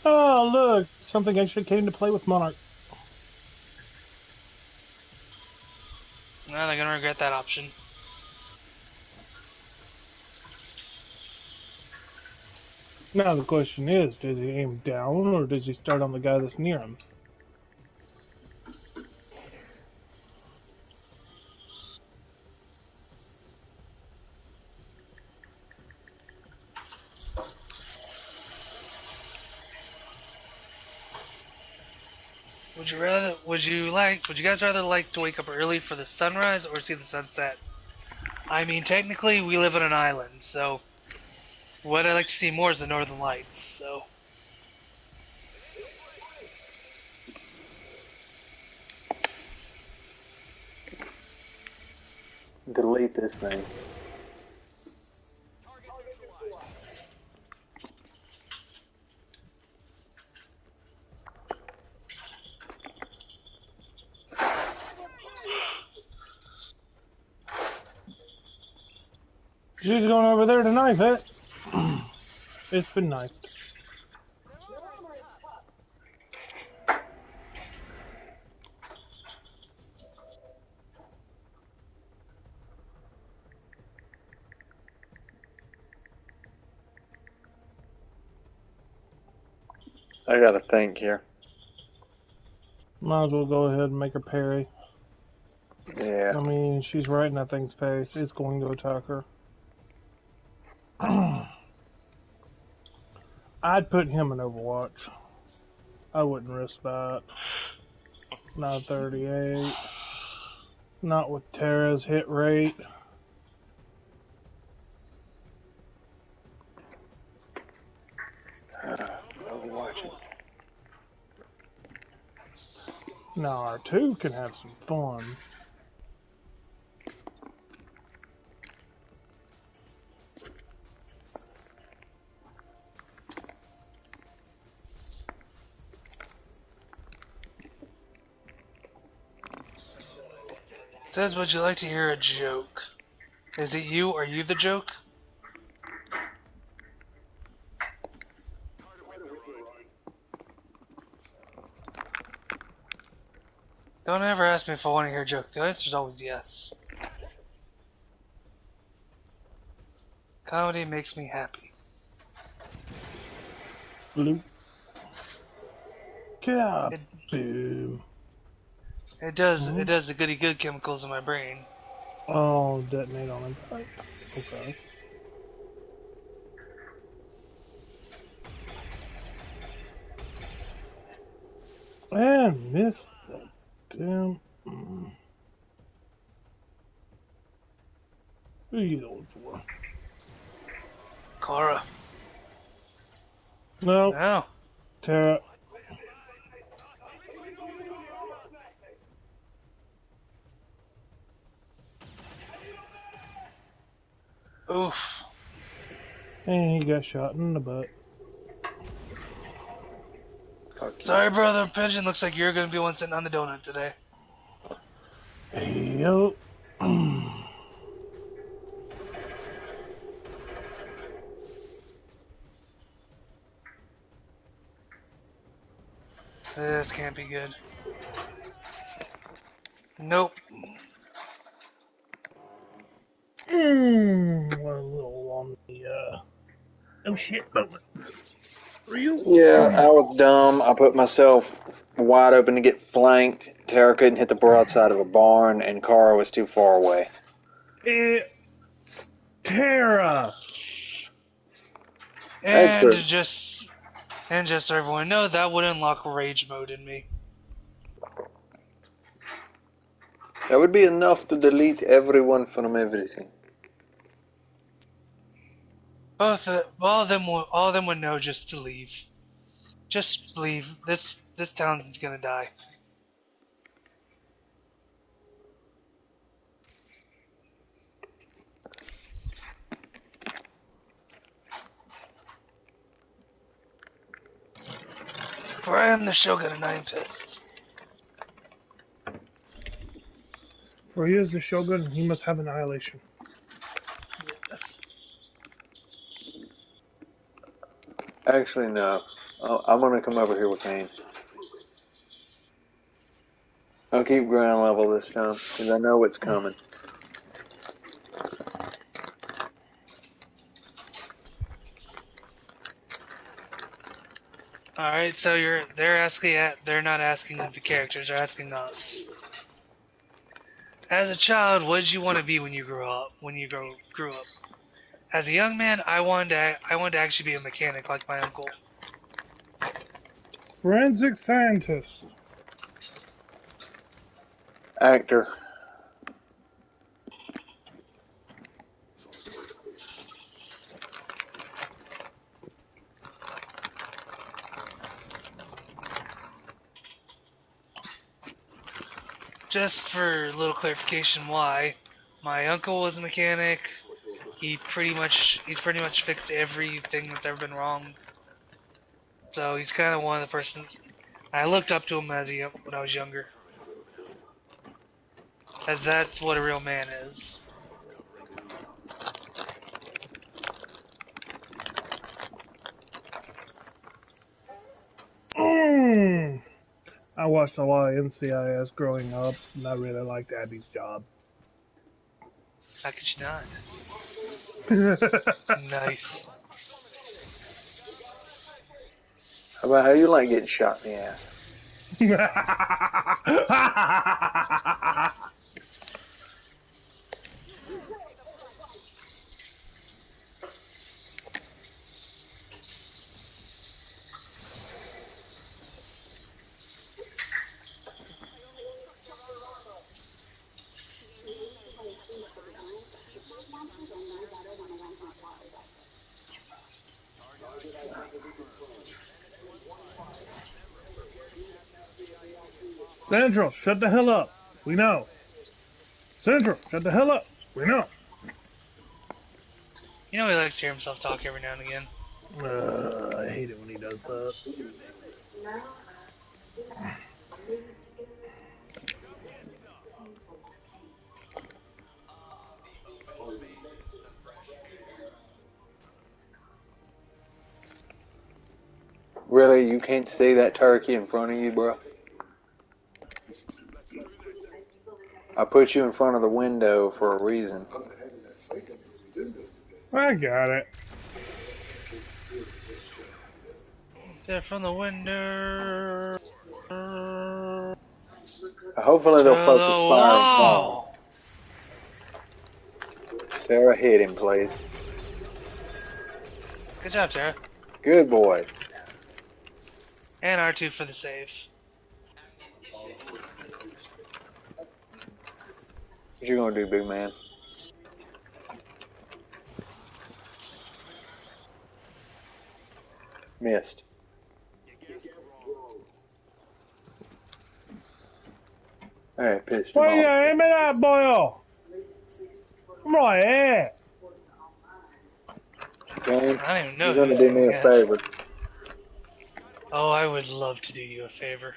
Oh, look! Something actually came to play with Monarch. Now they're gonna regret that option. Now the question is, does he aim down or does he start on the guy that's near him? Would you guys rather like to wake up early for the sunrise or see the sunset? I mean, technically, we live on an island, so what I like to see more is the northern lights, so. Delete this thing. She's going over there tonight, Pet. It's been nice. I gotta think here. Might as well go ahead and make her parry. Yeah. I mean, she's right in that thing's face. It's going to attack her. I'd put him in Overwatch. I wouldn't risk that. Not 38. Not with Terra's hit rate. Overwatch it. Now R2 can have some fun. It says, would you like to hear a joke? Is it you? Are you the joke? Don't ever ask me if I want to hear a joke. The answer's always yes. Comedy makes me happy. Bloop. Yeah. It, Boom. it does the goody good chemicals in my brain. Oh, detonate on impact. Okay. And miss that damn. Who are you going for? Cora. No, No. Terra. Oof. And he got shot in the butt. Sorry, brother. Pigeon. Looks like you're gonna be the one sitting on the donut today. Yo. This can't be good. Nope. What a little on the oh shit moments. Real? Yeah, I was dumb. I put myself wide open to get flanked. Tara couldn't hit the broadside of a barn, and Kara was too far away. It's Terra. And true. just so everyone know, that would unlock rage mode in me. That would be enough to delete everyone from everything. All of them would know just to leave. Just leave. This town's is gonna die. For I am the Shogun and I am pissed. For he is the Shogun, he must have annihilation. Yes. Actually, no. I'm gonna come over here with Kane. I'll keep ground level this time, because I know what's coming. Alright, so they're not asking the characters, they're asking us. As a child, what did you want to be when you grew up? Grew up? As a young man, I wanted to actually be a mechanic like my uncle. Forensic scientist. Actor. Just for a little clarification, why my uncle was a mechanic. He's pretty much fixed everything that's ever been wrong. So he's kind of one of the person I looked up to him when I was younger, as that's what a real man is. I watched a lot of NCIS growing up, and I really liked Abby's job. How could you not? Nice. How about how you like getting shot in the ass? Central, shut the hell up. We know. Central, shut the hell up. We know. You know he likes to hear himself talk every now and again. I hate it when he does that. Really, you can't see that turkey in front of you, bro? I put you in front of the window for a reason. I got it. There from the window. Hopefully they'll focus the fire wall. on Paul. Tara, hit him, please. Good job, Tara. Good boy. And R2 for the save. What you gonna do, big man? Missed. Alright, pissed him Where you off. aim it at, boy? Come right here. James, I don't even know you're who gonna was do me doing a that. favor. Oh, I would love to do you a favor.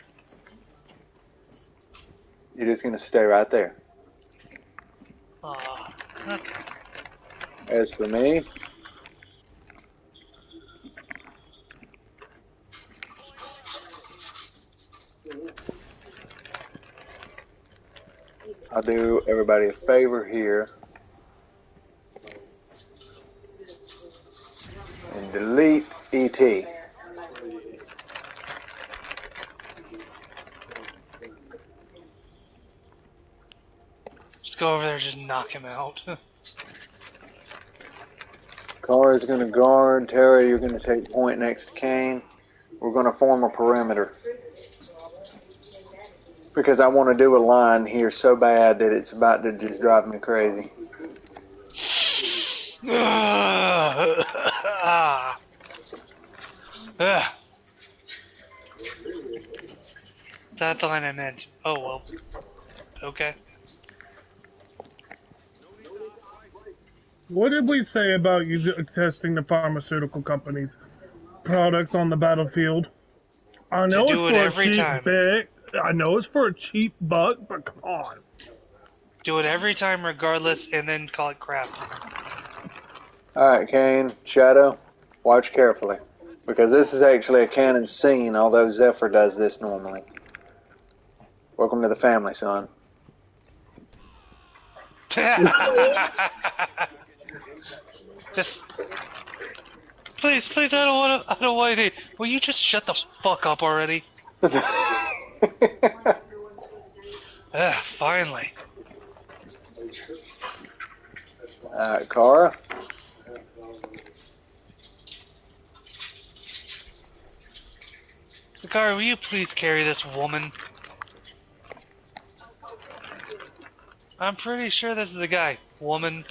You're just gonna stay right there. Aw, okay. As for me, I'll do everybody a favor here and delete ET. Just go over there and just knock him out. Car is gonna guard. Tara, you're gonna take point next to Kane. We're gonna form a perimeter. Because I want to do a line here so bad that it's about to just drive me crazy. Is that the line I meant? Oh, well. Okay. What did we say about you testing the pharmaceutical companies' products on the battlefield? I know do it's it for every a cheap time. bit. I know it's for a cheap buck, but come on. Do it every time regardless, and then call it crap. Alright, Kane, Shadow, watch carefully. Because this is actually a canon scene, although Zephyr does this normally. Welcome to the family, son. Just, please, I don't want anything. Will you just shut the fuck up already? Finally. Alright, Kara. Zakari, will you please carry this woman? I'm pretty sure this is a guy. Woman.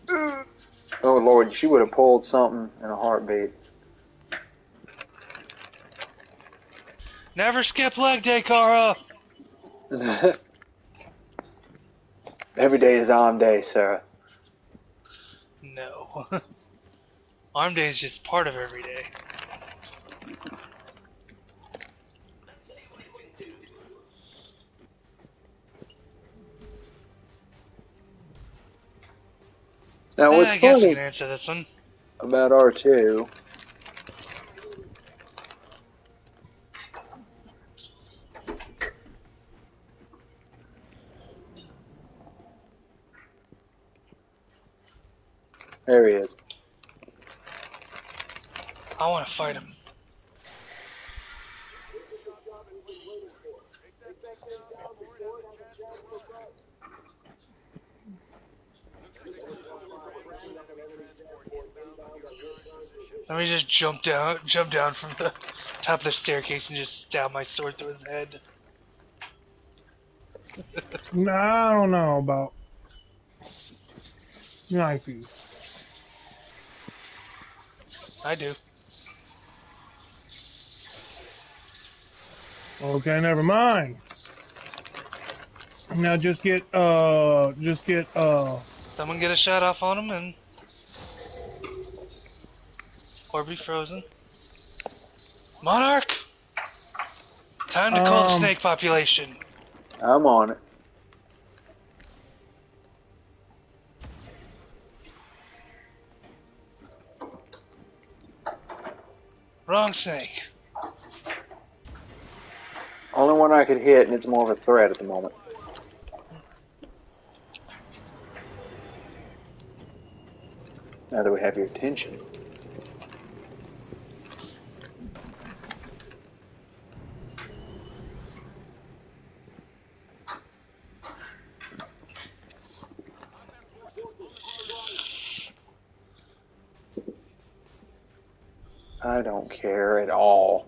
Oh Lord, she would have pulled something in a heartbeat. Never skip leg day, Kara! Every day is arm day, Sarah. No. Arm day is just part of every day. Now, what's I guess we funny can answer this one. about R2... There he is. I want to fight him. Let me just jump down from the top of the staircase and just stab my sword through his head. No, I don't know about knifey. I do. Okay, never mind. Now just get Someone get a shot off on him and... Or be frozen. Monarch! Time to call the snake population. I'm on it. Wrong snake. Only one I could hit, and it's more of a threat at the moment. Now that we have your attention. I don't care at all.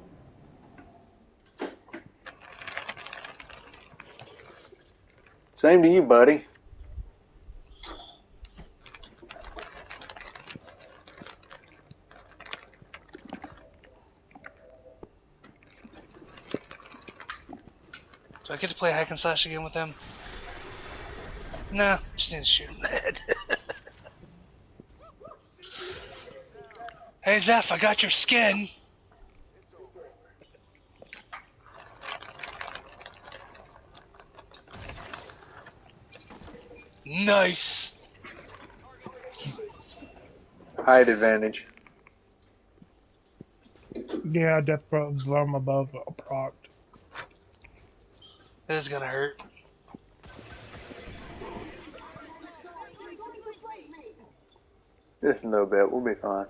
Same to you, buddy. Do I get to play hack and slash again with him? No, just need to shoot him in the head. Hey Zeph, I got your skin. Nice. Height advantage. yeah, death from above proc. This is gonna hurt. Just a little bit. We'll be fine.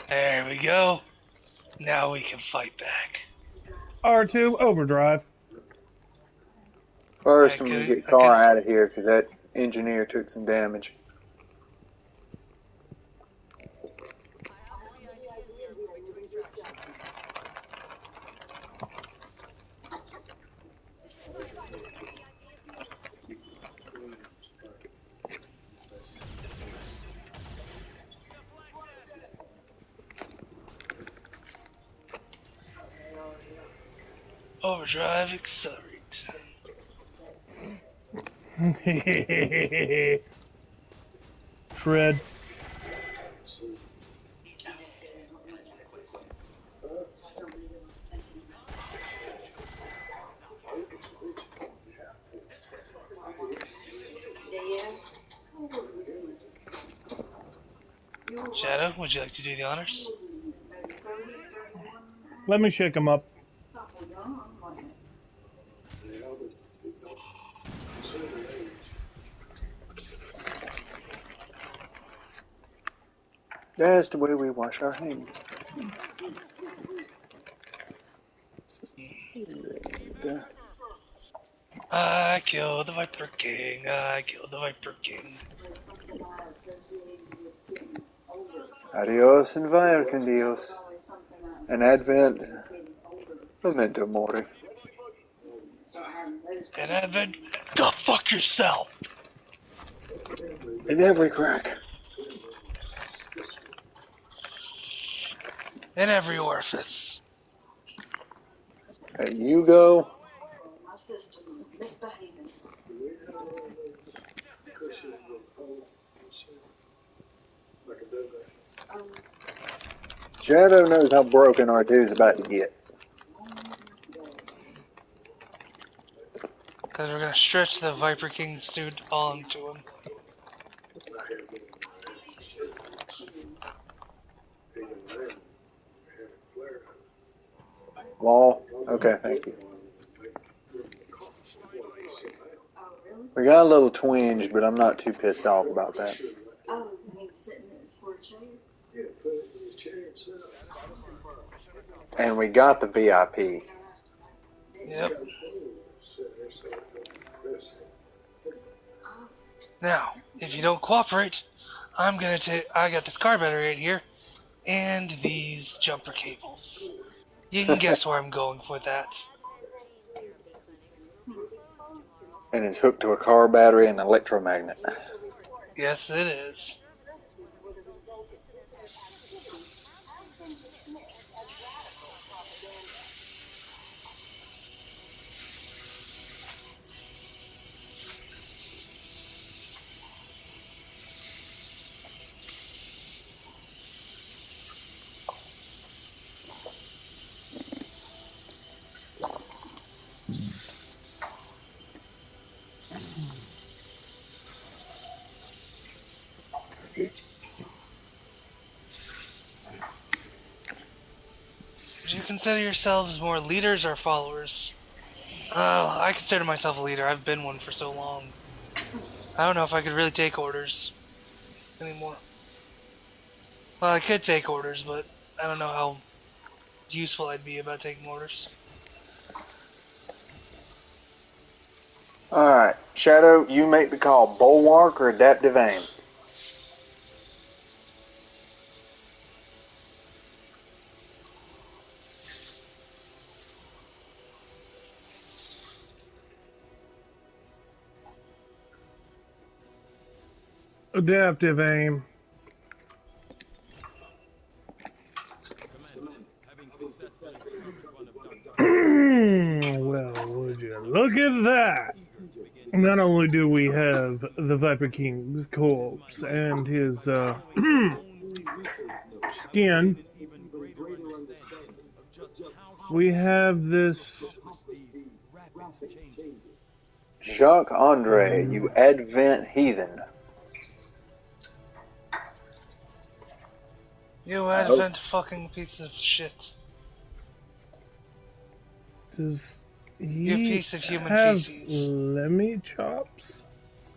There we go. Now we can fight back. R2 overdrive. First, I I'm going to could- get I Car could- out of here because that engineer took some damage. Overdrive, accelerate. Shred. Shadow, would you like to do the honors? Let me shake him up. That's the way we wash our hands. I killed the Viper King. I killed the Viper King. Adios and vaya con Dios. An Advent. Memento Mori. And Advent, go fuck yourself. In every crack. In every orifice. Hey, you go. My system is misbehaving. Shadow knows how broken R2's about to get. Because we're going to stretch the Viper King suit onto him. Wall. Okay, thank you. Oh, really? We got a little twinge, but I'm not too pissed off about that. Oh, you mean sitting in his for a chair? Yeah, put it in his chair and sit up. And we got the VIP. Yep. Sit there, so Chris. Now, if you don't cooperate, I'm going to I got this car battery right here. And these jumper cables. You can guess where I'm going with that. And it's hooked to a car battery and electromagnet. Yes, it is. Would you consider yourselves more leaders or followers? I consider myself a leader. I've been one for so long. I don't know if I could really take orders anymore. Well, I could take orders, but I don't know how useful I'd be about taking orders. Alright, Shadow, you make the call. Bulwark or adaptive aim? Adaptive aim. Well, would you look at that? Not only do we have the Viper King's corpse and his skin, we have this. Jacques Andre, you Advent heathen. You Advent fucking piece of shit. Does he You piece of human have feces. lemmy chops?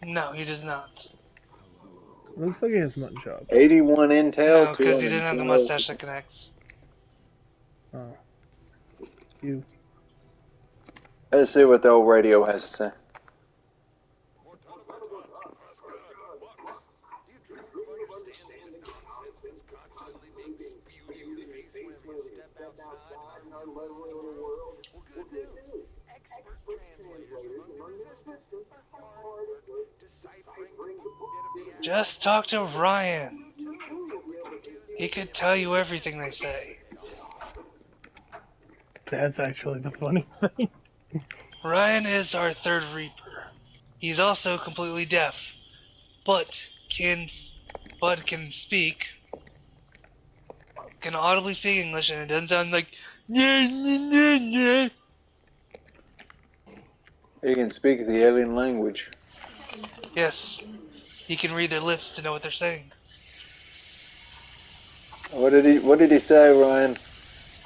No, he does not. Looks like he has mutton chops. 81 intel. No, because he didn't have the 212. mustache that connects. Oh. You. Let's see what the old radio has to say. Just talk to Ryan. He could tell you everything they say. That's actually the funny thing. Ryan is our third Reaper. He's also completely deaf, but can speak, can audibly speak English, and it doesn't sound like He can speak the alien language. Yes, he can read their lips to know what they're saying. What did he say, Ryan?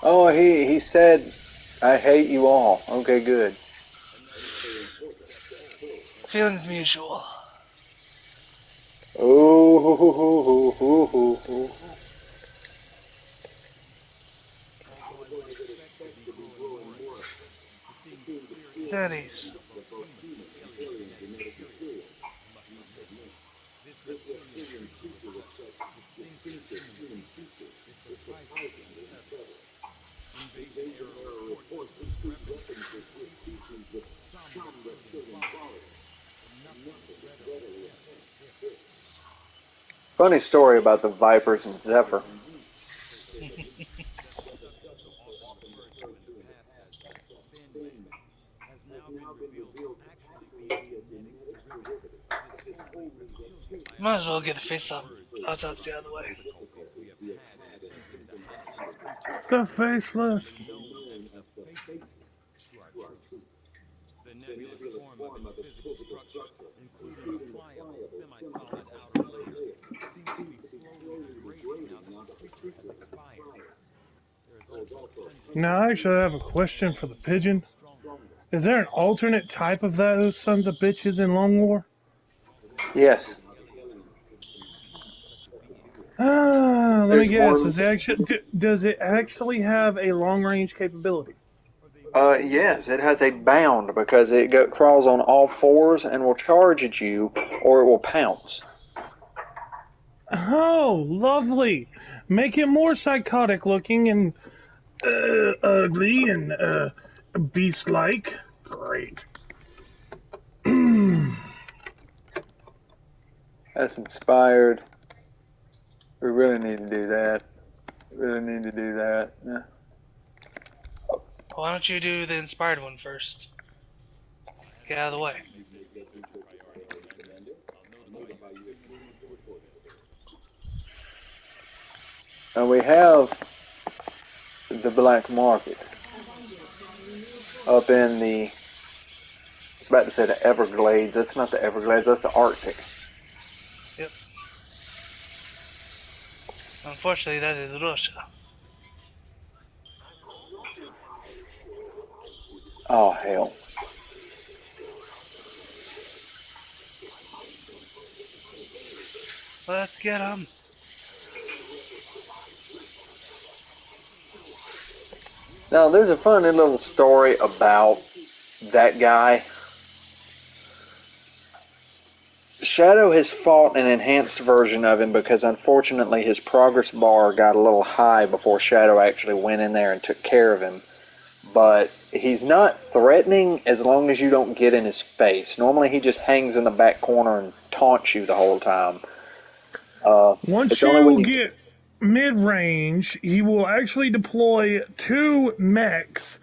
Oh, he said, "I hate you all." Okay, good. Feelings mutual. Oh, hoo, hoo, hoo, hoo, hoo, hoo. Cities. Funny story about the Vipers and Zephyr. Might as well get the face autopsy out of the way. The faceless. Now, I actually have a question for the pigeon. Is there an alternate type of those sons of bitches in Long War? Yes. Let me There's guess. one. Does it actually have a long range capability? Yes, it has a bound because crawls on all fours and will charge at you, or it will pounce. Oh, lovely. Make it more psychotic looking and ugly and beast like. Great. That's inspired. We really need to do that. Really need to do that. Yeah. Why don't you do the inspired one first? Get out of the way. And we have the black market up in the. I was about to say the Everglades. That's not the Everglades. That's the Arctic. Yep. Unfortunately, that is Russia. Oh hell. Let's get him. Now there's a funny little story about that guy. Shadow has fought an enhanced version of him because unfortunately his progress bar got a little high before Shadow actually went in there and took care of him. But he's not threatening as long as you don't get in his face. Normally he just hangs in the back corner and taunts you the whole time. Once It's only when you you... get mid range, he will actually deploy 2 mechs,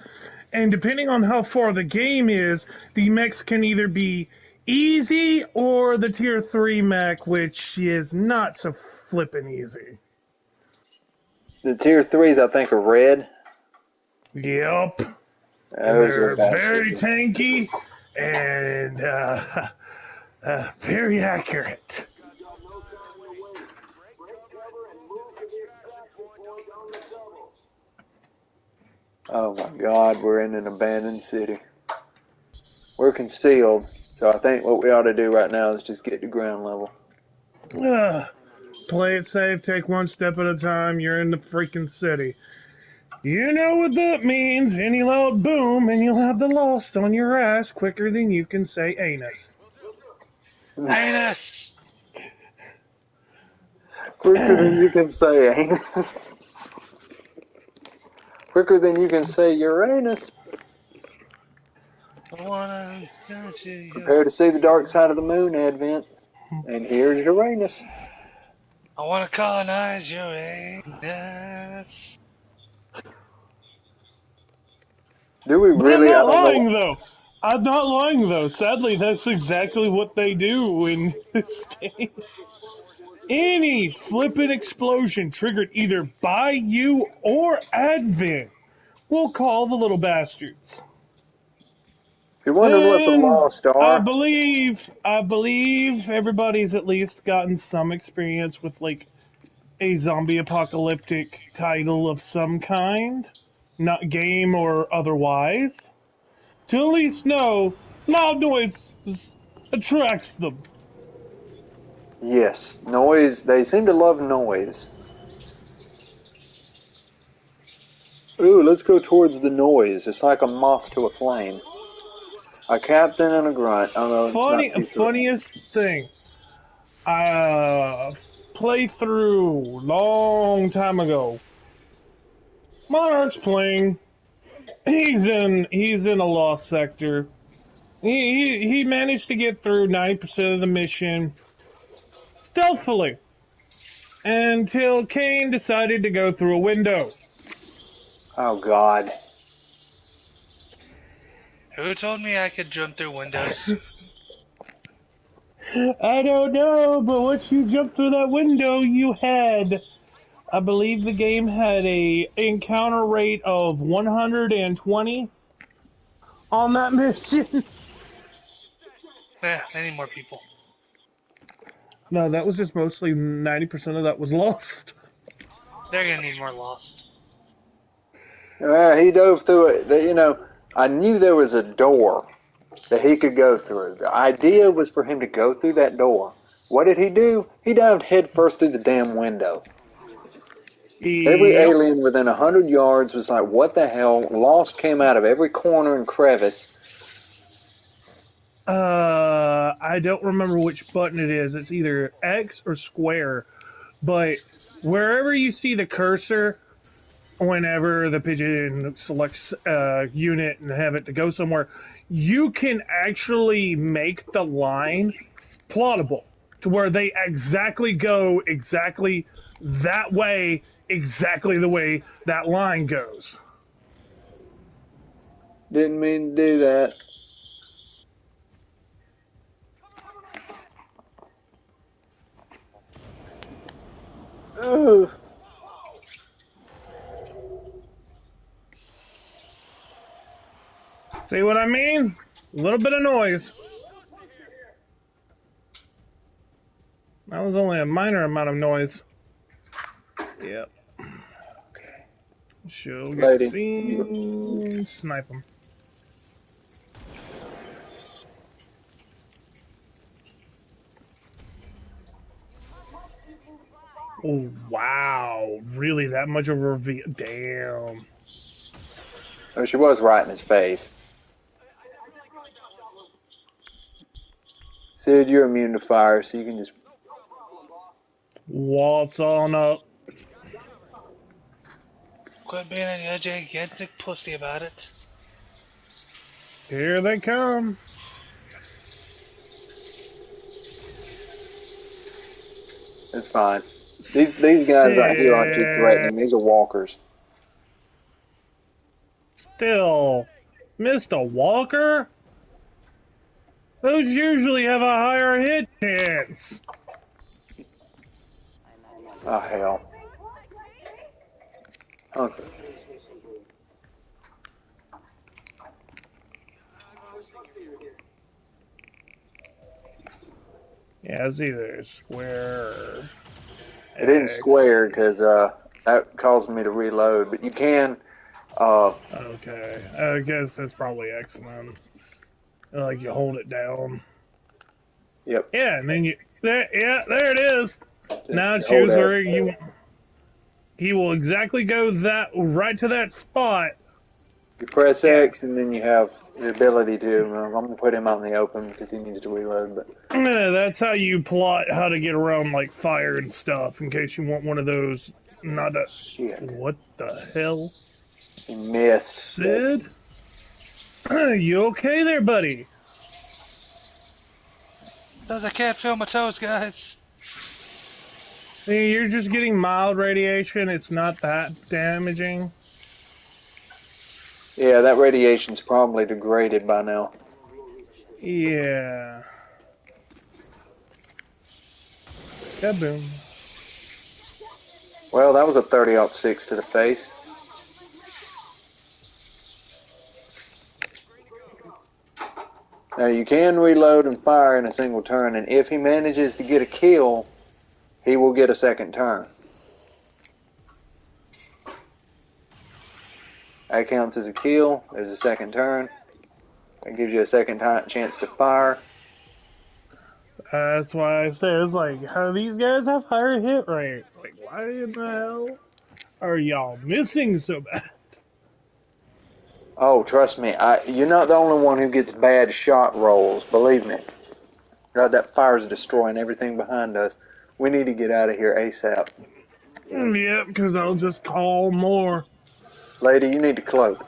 and depending on how far the game is, the mechs can either be easy or the tier 3 mech, which is not so flippin' easy. The tier 3s I think are red. Yep. And Those are they're very bastards. tanky and very accurate. Oh my god, we're in an abandoned city. We're concealed, so I think what we ought to do right now is just get to ground level. Play it safe, take one step at a time, you're in the freaking city. You know what that means. Any loud boom and you'll have the lost on your ass quicker than you can say anus. Anus! Quicker than you can say anus. Quicker than you can say Uranus. I wanna go to you. Prepare to see the dark side of the moon, Advent. And here's Uranus. I wanna colonize your anus. Do we But I'm really? I not don't lying know. though. I'm not lying though. Sadly, that's exactly what they do in this game. Any flippin' explosion triggered either by you or Advent will call the little bastards. If you're wondering what the And Lost are, I believe everybody's at least gotten some experience with like a zombie apocalyptic title of some kind, not game or otherwise, to at least know loud noise attracts them. yes, noise. They seem to love noise. Ooh, let's go towards the noise. It's like a moth to a flame. A captain and a grunt. Oh no, it's not too short. Funniest thing, I played through long time ago. Monarch's playing. He's in a lost sector. He managed to get through 90% of the mission stealthily until Kane decided to go through a window. Oh God. Who told me I could jump through windows? I don't know, but once you jumped through that window, you had, I believe the game had a encounter rate of 120 on that mission. Yeah, I need more people. No, that was just mostly 90% of that was lost. They're gonna need more Lost. He dove through it. You know, I knew there was a door that he could go through. The idea was for him to go through that door. What did he do? He dived headfirst through the damn window. Every Yep. alien within 100 yards was like, what the hell? Lost came out of every corner and crevice. I don't remember which button it is. It's either X or square. But wherever you see the cursor, whenever the pigeon selects a unit and have it to go somewhere, you can actually make the line plottable to where they exactly go exactly that way, exactly the way that line goes. Didn't mean to do that. Ooh. See what I mean? A little bit of noise. That was only a minor amount of noise. Yep. Okay. She'll Lady. get seen. Snipe him. Oh, wow. Really? That much of a reveal? Damn. Oh, she was right in his face. Sid, you're immune to fire, so you can just... Waltz on up. Quit being a gigantic pussy about it. Here they come. It's fine. These guys out here aren't too threatening. These are walkers. Still, Mr. Walker? Those usually have a higher hit chance. Oh, hell. Okay. Yeah, it's either square or It didn't X. square because that caused me to reload, but you can... Okay, I guess that's probably X then. Like you hold it down. Yep. Yeah, and then there it is. Now Hold choose that. where you. He will exactly go right to that spot. You press X, and then you have the ability to... I'm going to put him out in the open because he needs to reload, but... Yeah, that's how you plot how to get around like fire and stuff. In case you want one of those. Not a. Shit. What the hell, He missed. Sid? You okay there, buddy? Does I can't feel my toes, guys. See, you're just getting mild radiation. It's not that damaging. Yeah, that radiation's probably degraded by now. Yeah. Kaboom. Well, that was a 30-06 to the face. Now you can reload and fire in a single turn, and if he manages to get a kill, he will get a second turn. That counts as a kill. There's a second turn. That gives you a second chance to fire. That's why I say it's like, how these guys have higher hit rates? Like, why in the hell are y'all missing so bad? Oh, trust me, you're not the only one who gets bad shot rolls. Believe me. God, that fire's destroying everything behind us. We need to get out of here ASAP. Yep, because I'll just call more. Lady, you need to cloak.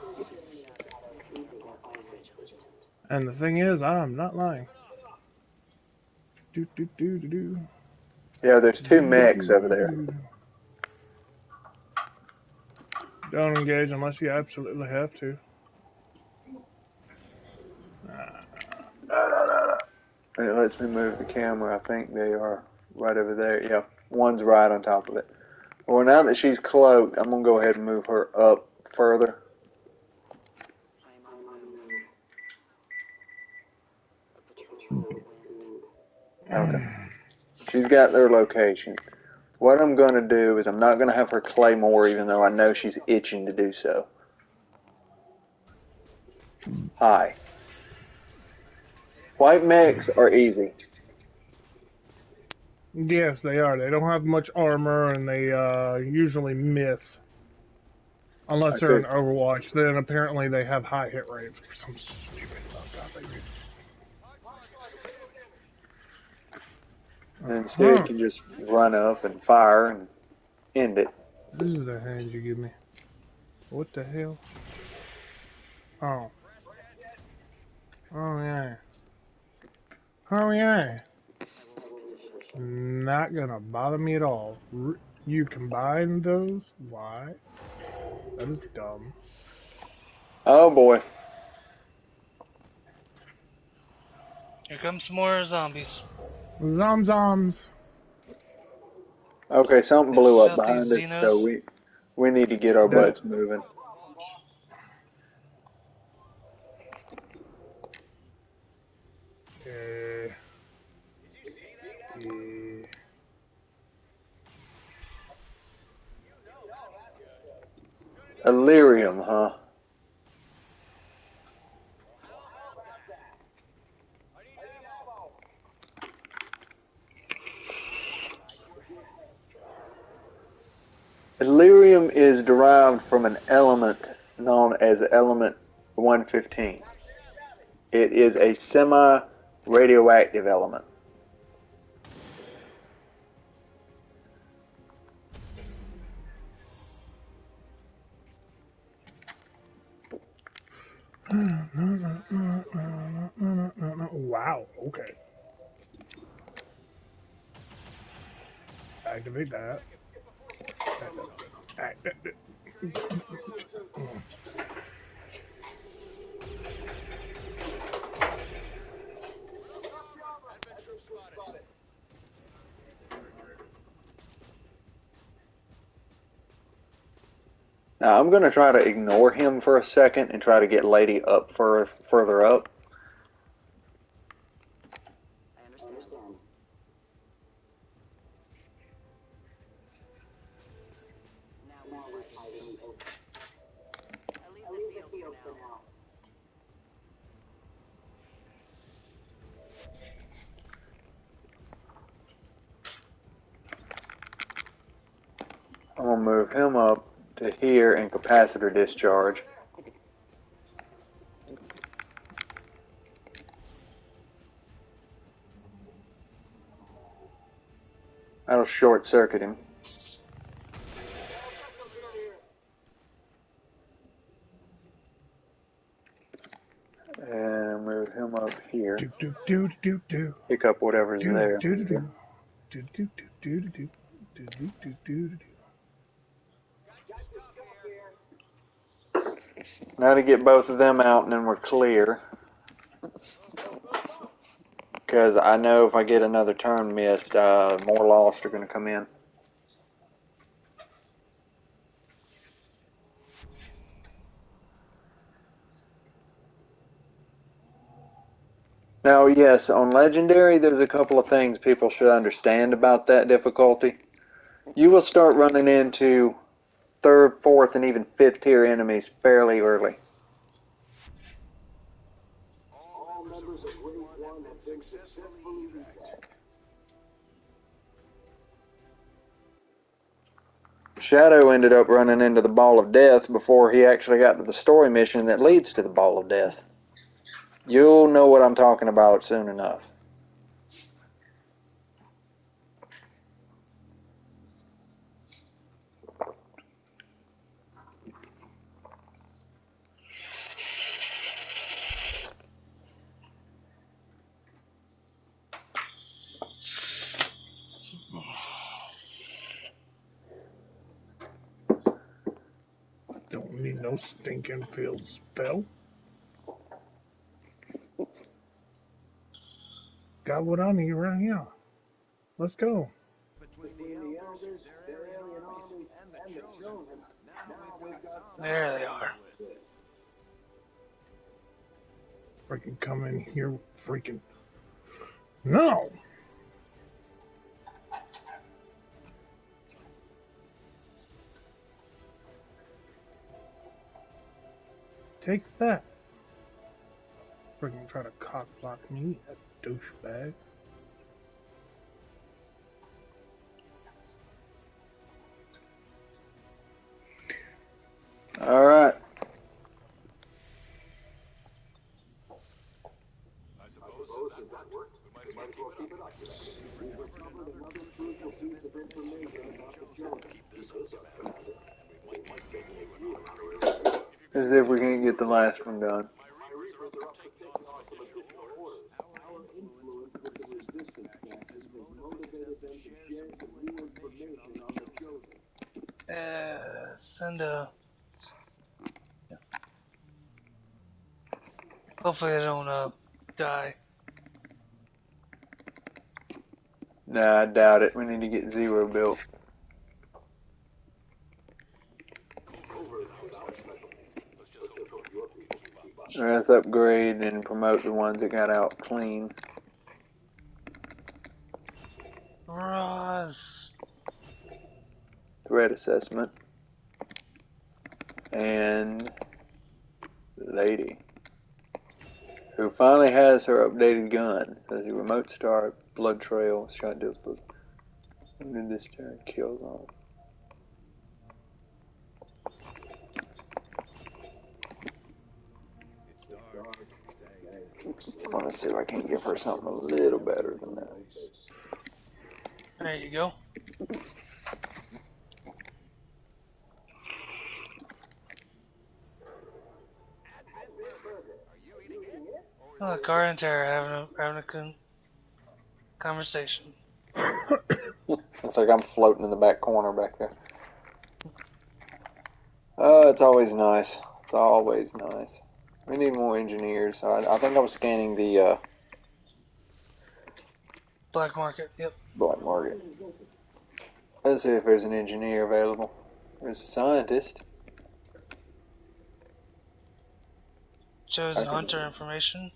And the thing is, I'm not lying. Do do do do do. Yeah, there's two mechs over there. Don't engage unless you absolutely have to. It lets me move the camera. I think they are right over there. Yeah, one's right on top of it. Well, now that she's cloaked, I'm going to go ahead and move her up further. Okay. She's got their location. What I'm going to do is I'm not going to have her claymore, even though I know she's itching to do so. Hi. White mechs are easy. Yes, they are. They don't have much armor, and they usually miss. Unless they're in Overwatch, then apparently they have high hit rates for some stupid godly reason. And instead, you can just run up and fire and end it. This is the hand you give me. What the hell? Oh. Oh, yeah. Oh, yeah. Not gonna bother me at all. You combine those? Why? That is dumb. Oh, boy. Here comes some more zombies. Zomzoms. Okay, something blew up Shut these behind us, so Xenos. we need to get our butts moving. Illyrium, huh? Illyrium is derived from an element known as element 115. It is a semi-radioactive element. Wow, okay. Activate that. Now, I'm going to try to ignore him for a second and try to get Lady up further up. I'm going to move him up to here and capacitor discharge. That'll short circuit him. And move him up here. Pick up whatever's there. Now to get both of them out and then we're clear. Because I know if I get another turn missed, more Lost are going to come in. Now, yes, on Legendary, there's a couple of things people should understand about that difficulty. You will start running into 3rd, 4th, and even 5th tier enemies fairly early. All members of Wave 1 have been successfully reset. Shadow ended up running into the Ball of Death before he actually got to the story mission that leads to the Ball of Death. You'll know what I'm talking about soon enough. Don't need no stinking field spell. Got what I need right here. Let's go. Between the elders, their alien armies, and the chosen, now we've got There they are. Freaking come in here, freaking. No! Take that. Freaking try to cock block me, that douchebag. All right. I suppose if that worked, we might as well keep it up. We've recovered another crucial piece of information about the chosen. Keep this up, we might get you. As if we can't get the last one done. My reapers are up to taking off some additional orders. Our influence with the resistance gases has motivated them to share some new information on the chosen. Send a. Hopefully they don't die. Nah, I doubt it. We need to get Zero built. Let's upgrade and promote the ones that got out clean. Roz. Threat assessment. And Lady, who finally has her updated gun. Says the remote start, blood trail, shot deals plus. When did this turn kills on? I want to see if I can give her something a little better than that. There you go. Oh, Gar and Tara having a conversation. It's like I'm floating in the back corner back there. Oh, it's always nice. It's always nice. We need more engineers. I think I was scanning the Black market, yep. black market. Let's see if there's an engineer available. There's a scientist. Chosen hunter information.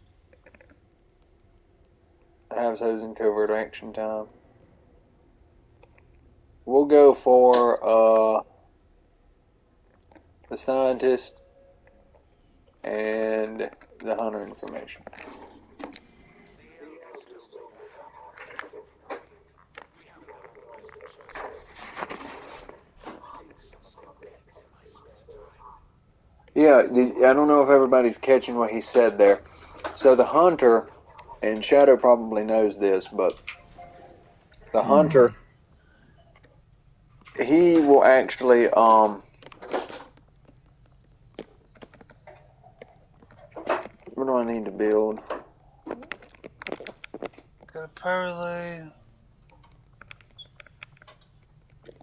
Have those in covert action time. We'll go for the scientist and the hunter information. Yeah, I don't know if everybody's catching what he said there. So the hunter, and Shadow probably knows this, but the hunter, he will actually what do I need to build? Got a power lay.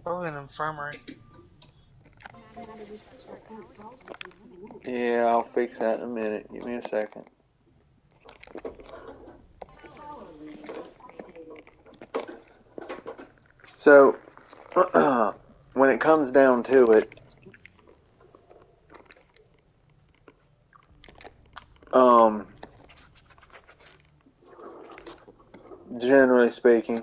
Probably an infirmary. Yeah, I'll fix that in a minute. Give me a second. So, when it comes down to it, generally speaking,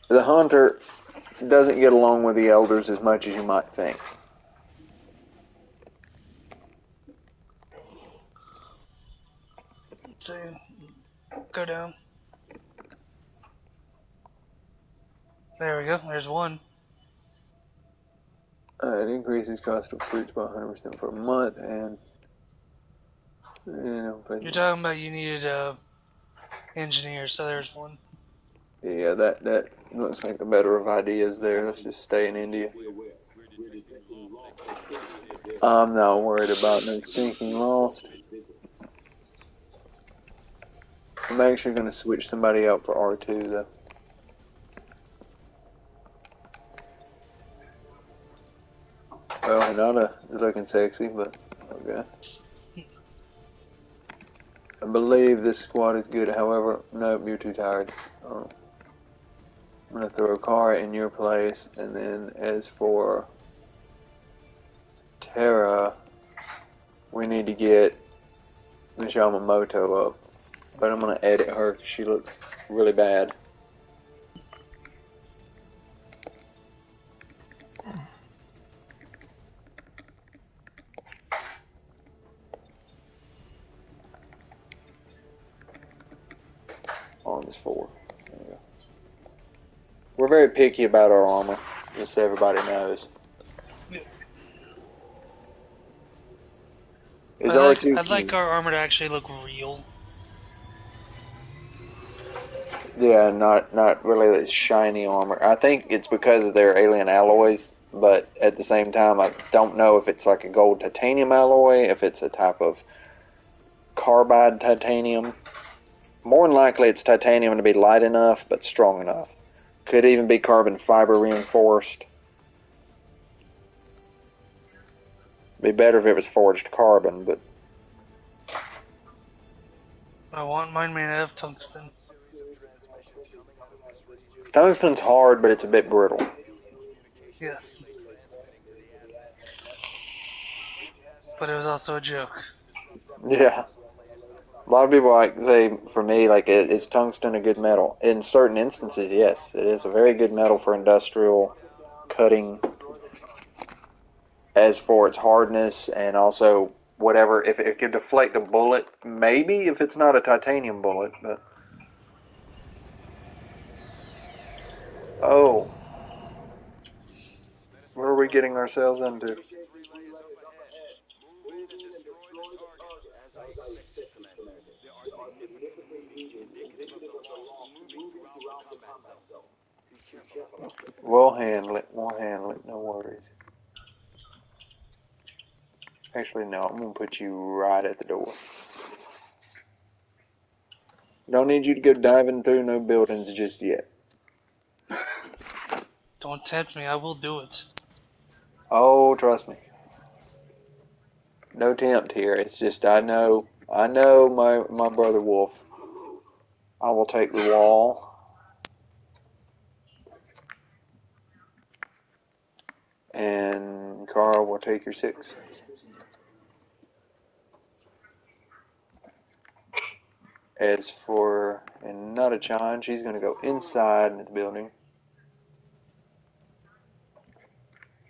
the hunter doesn't get along with the elders as much as you might think. Let's see. Go down. There we go. There's one. It increases cost of fruits by 100% for a month, and You're talking about you needed a engineer, so there's one. yeah, that looks like the better of ideas there. Let's just stay in India. I'm not worried about no stinking lost. I'm actually going to switch somebody out for R2 though. Well, Hinata is looking sexy, but okay. I believe this squad is good. However, nope, you're too tired. I'm going to throw a car in your place, and then as for Terra, we need to get Miss Yamamoto up. But I'm going to edit her because she looks really bad. On this 4. There we go. We're very picky about our armor, just so everybody knows. Yeah. Is I'd like our armor to actually look real. Yeah, not really the shiny armor. I think it's because of their alien alloys, but at the same time, I don't know if it's like a gold titanium alloy, if it's a type of carbide titanium. More than likely, it's titanium to be light enough but strong enough. Could even be carbon fiber reinforced. Be better if it was forged carbon, but I want mine made out of tungsten. tungsten's hard, but it's a bit brittle. Yes. But it was also a joke. Yeah. A lot of people like say, for me, like, is tungsten a good metal? In certain instances, yes. It is a very good metal for industrial cutting. As for its hardness and also whatever, if it could deflect a bullet, maybe if it's not a titanium bullet, but... Oh. What are we getting ourselves into? We'll handle it, no worries. Actually, no, I'm going to put you right at the door. Don't need you to go diving through no buildings just yet. Don't tempt me, I will do it. Oh, trust me. No tempt here. It's just I know my brother Wolf. I will take the wall. And Carl will take your 6. As for Hinata-chan, she's going to go inside the building.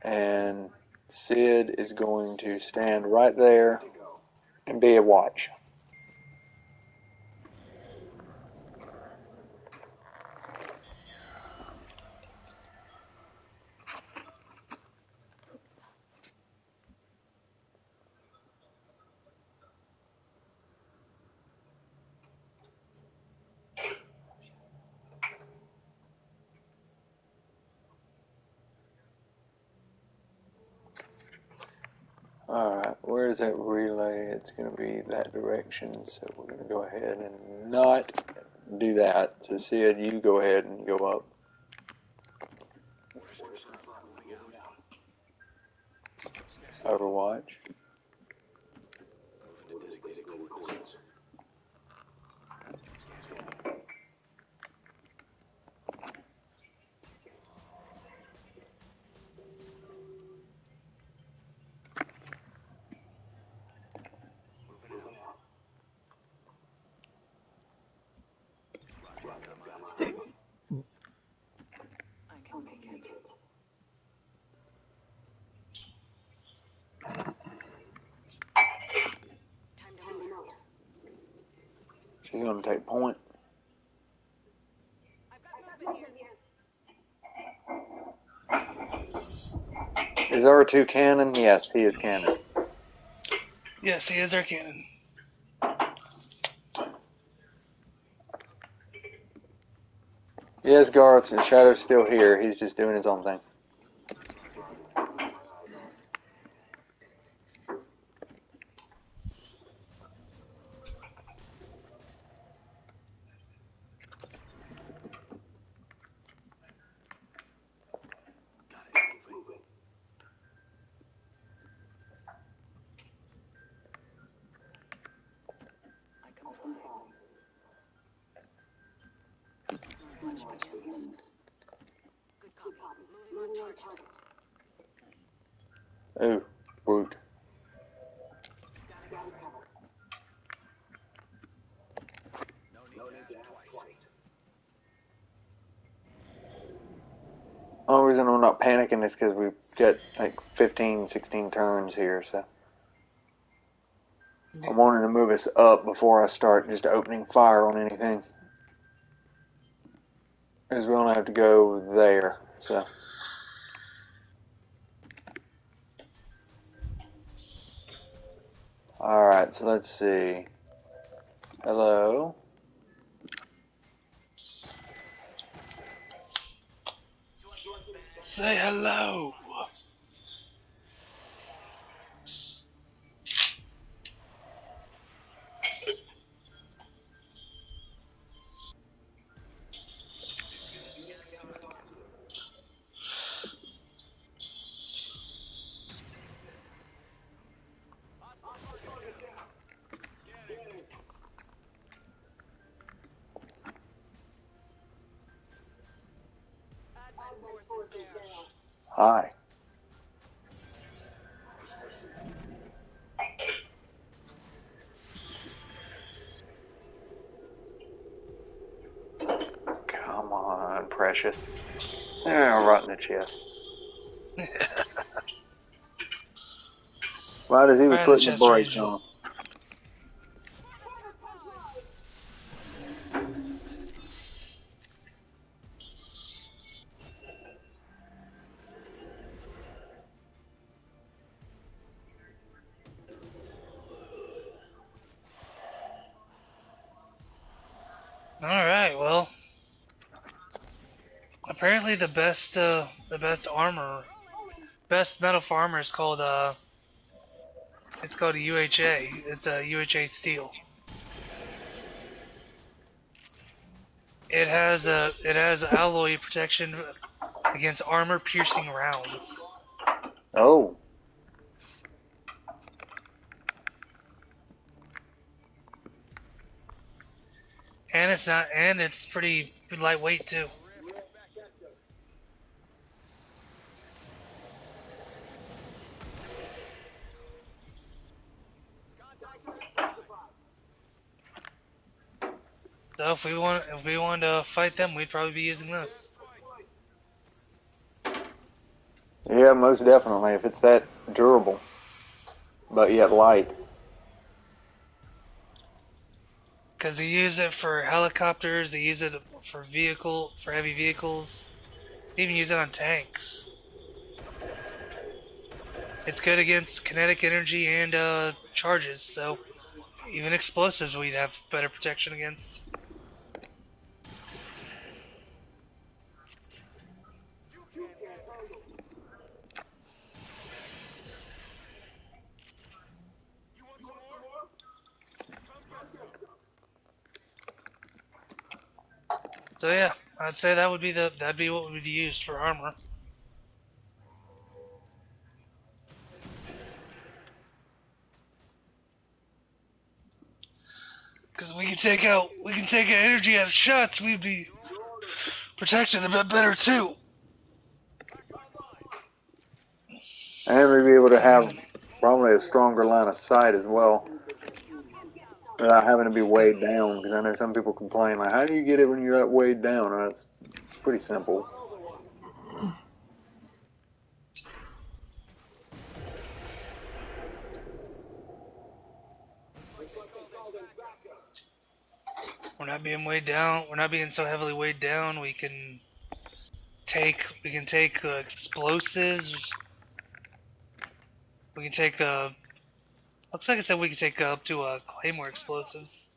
And Sid is going to stand right there and be a watch. Alright, where is that relay? It's going to be that direction, so we're going to go ahead and not do that. So Sid, you go ahead and go up. Overwatch. She's going to take point. Is R2 canon? Yes, he is canon. Yes, he is our cannon. Yes, Garth, and Shadow's still here. He's just doing his own thing. Ooh, woot. Only reason I'm not panicking is because we've got like 15, 16 turns here, so. I'm wanting to move us up before I start just opening fire on anything. Because we only have to go there, so. Alright, so let's see. Hello? Say hello. Hi. Come on, precious. Right in the chest. Right as he was Right in the putting the chest, brakes Angel. on. Alright, well. Apparently the best metal for armor is called it's called a UHA. It's a UHA steel. It has alloy protection against armor piercing rounds. Oh. And it's pretty lightweight too. So if we wanted to fight them, we'd probably be using this. Yeah, most definitely, if it's that durable. But yet light. Because they use it for helicopters, they use it for heavy vehicles, they even use it on tanks. It's good against kinetic energy and charges, so even explosives we'd have better protection against. So yeah, I'd say that'd be what would be used for armor. Because we can take out energy out of shots, we'd be protected a bit better too. And we'd be able to have probably a stronger line of sight as well. Without having to be weighed down. Because I know some people complain, like, how do you get it when you're that weighed down? And it's pretty simple. We're not being weighed down. We're not being so heavily weighed down. We can take explosives. We can take looks like I said we can take up to claymore explosives,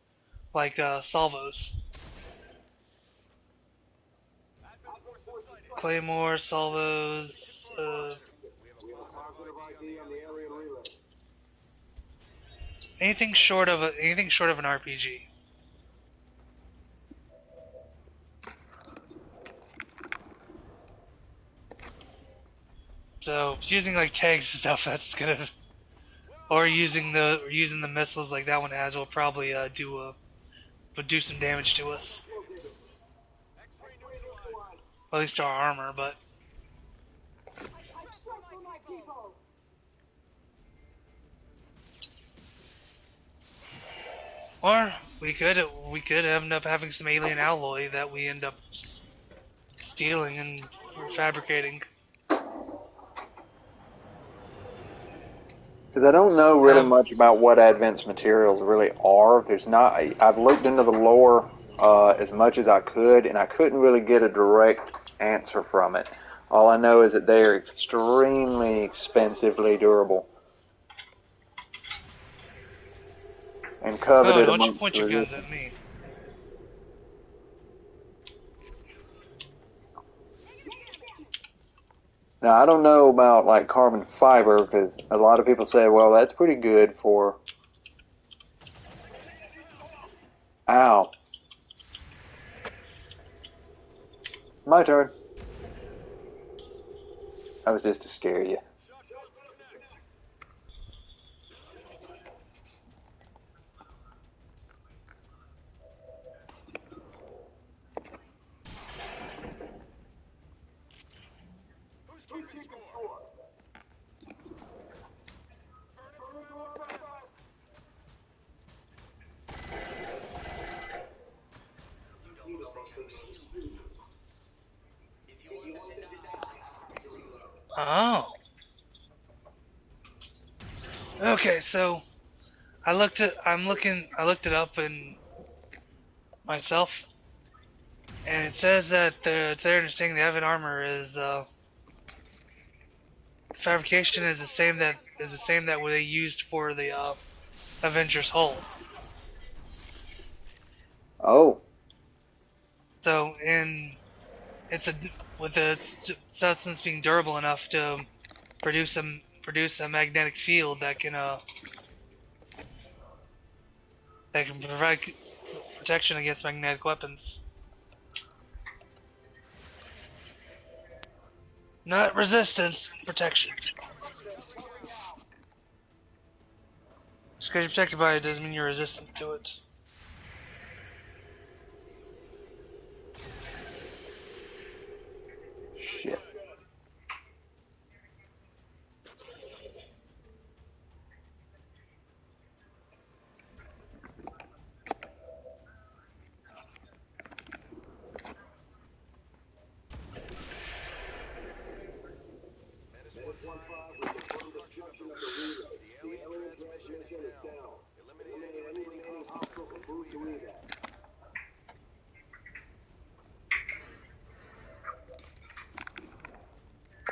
like salvos. Claymore, salvos. Anything short of an RPG. So using like tags and stuff, that's gonna, or using the missiles like that one has, will probably do some damage to us. At least to our armor, but. Or we could end up having some alien alloy that we end up stealing and fabricating. Because I don't know really much about what advanced materials really are. There's not. I've looked into the lore as much as I could, and I couldn't really get a direct answer from it. All I know is that they are extremely expensively durable and coveted Why don't you amongst point the your guns resistance. at me? Now, I don't know about like carbon fiber because a lot of people say, well, that's pretty good for. Ow. My turn. That was just to scare you. Oh. Okay, so I looked it up in myself, and it says that it's their understanding the Evan armor is fabrication is the same that they used for the Avengers hull. Oh. So with the substance being durable enough to produce a magnetic field that can provide protection against magnetic weapons. Not resistance, protection. Just because you're protected by it doesn't mean you're resistant to it. Shit.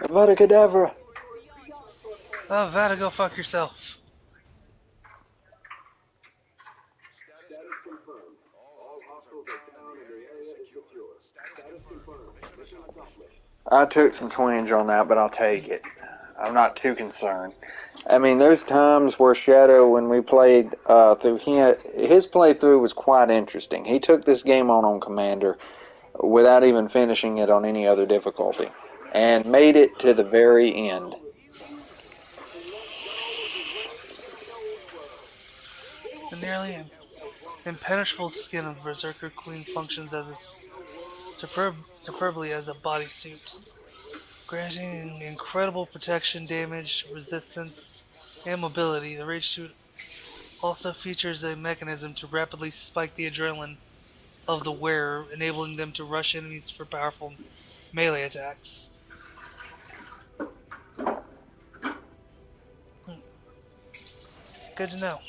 Avada Kedavra. Oh, Vada, go fuck yourself. I took some twinge on that, but I'll take it. I'm not too concerned. I mean, there's times where Shadow, when we played through his playthrough was quite interesting. He took this game on Commander without even finishing it on any other difficulty, and made it to the very end. The nearly impenetrable skin of Berserker Queen functions as superbly as a bodysuit, granting incredible protection, damage, resistance, and mobility. The Rage Suit also features a mechanism to rapidly spike the adrenaline of the wearer, enabling them to rush enemies for powerful melee attacks. Good to know.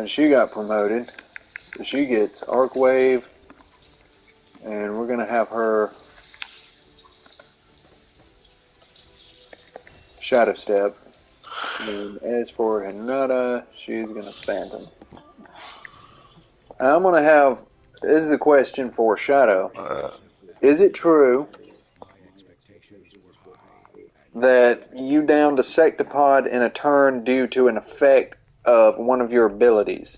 She got promoted. She gets Arc Wave, and we're gonna have her Shadow Step. And as for Hinata, she's gonna Phantom. I'm gonna have. This is a question for Shadow. Is it true that you downed a Sectopod in a turn due to an effect of one of your abilities?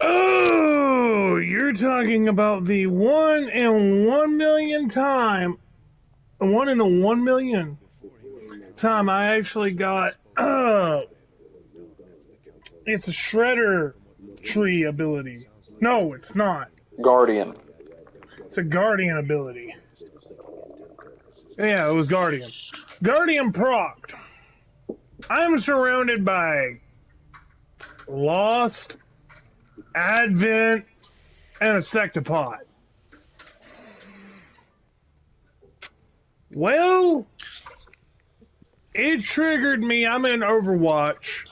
Oh, you're talking about the 1 in 1 million time. 1 in a 1 million time I actually got. It's a Shredder tree ability. No, it's not. Guardian. It's a Guardian ability. Yeah, it was Guardian. Guardian procced. I'm surrounded by Lost, Advent, and a Sectopod. Well, it triggered me. I'm in Overwatch.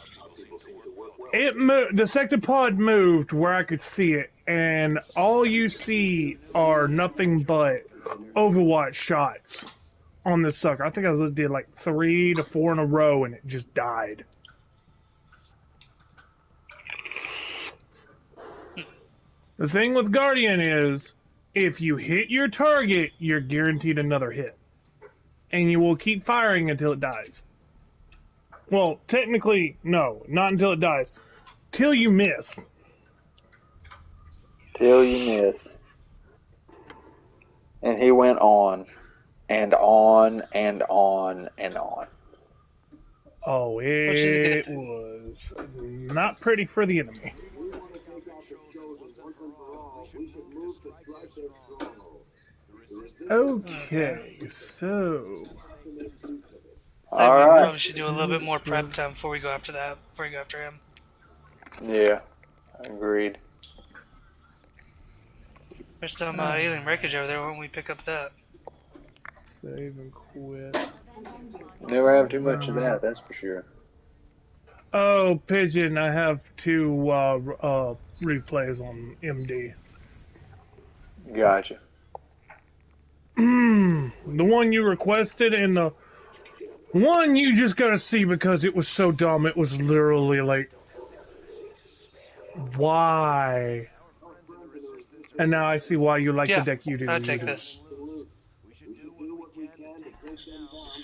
The Sectopod moved where I could see it, and all you see are nothing but Overwatch shots on this sucker. I think I did like 3 to 4 in a row, and it just died. The thing with Guardian is, if you hit your target, you're guaranteed another hit. And you will keep firing until it dies. Well, technically, no, not until it dies. Till you miss. Till you miss. And he went on, and on, and on, and on. Oh, it was not pretty for the enemy. Okay, so... So we Alright. probably should do a little bit more prep time before we go after that. Before we go after him. Yeah, agreed. There's some alien wreckage over there. Why don't we pick up that? Save and quit. Never have too much of that, that's for sure. Oh, Pigeon, I have 2 replays on MD. Gotcha. The one you requested and the one you just gotta see because it was so dumb. It was literally like, why? And now I see why you like the deck you do. I'll take this.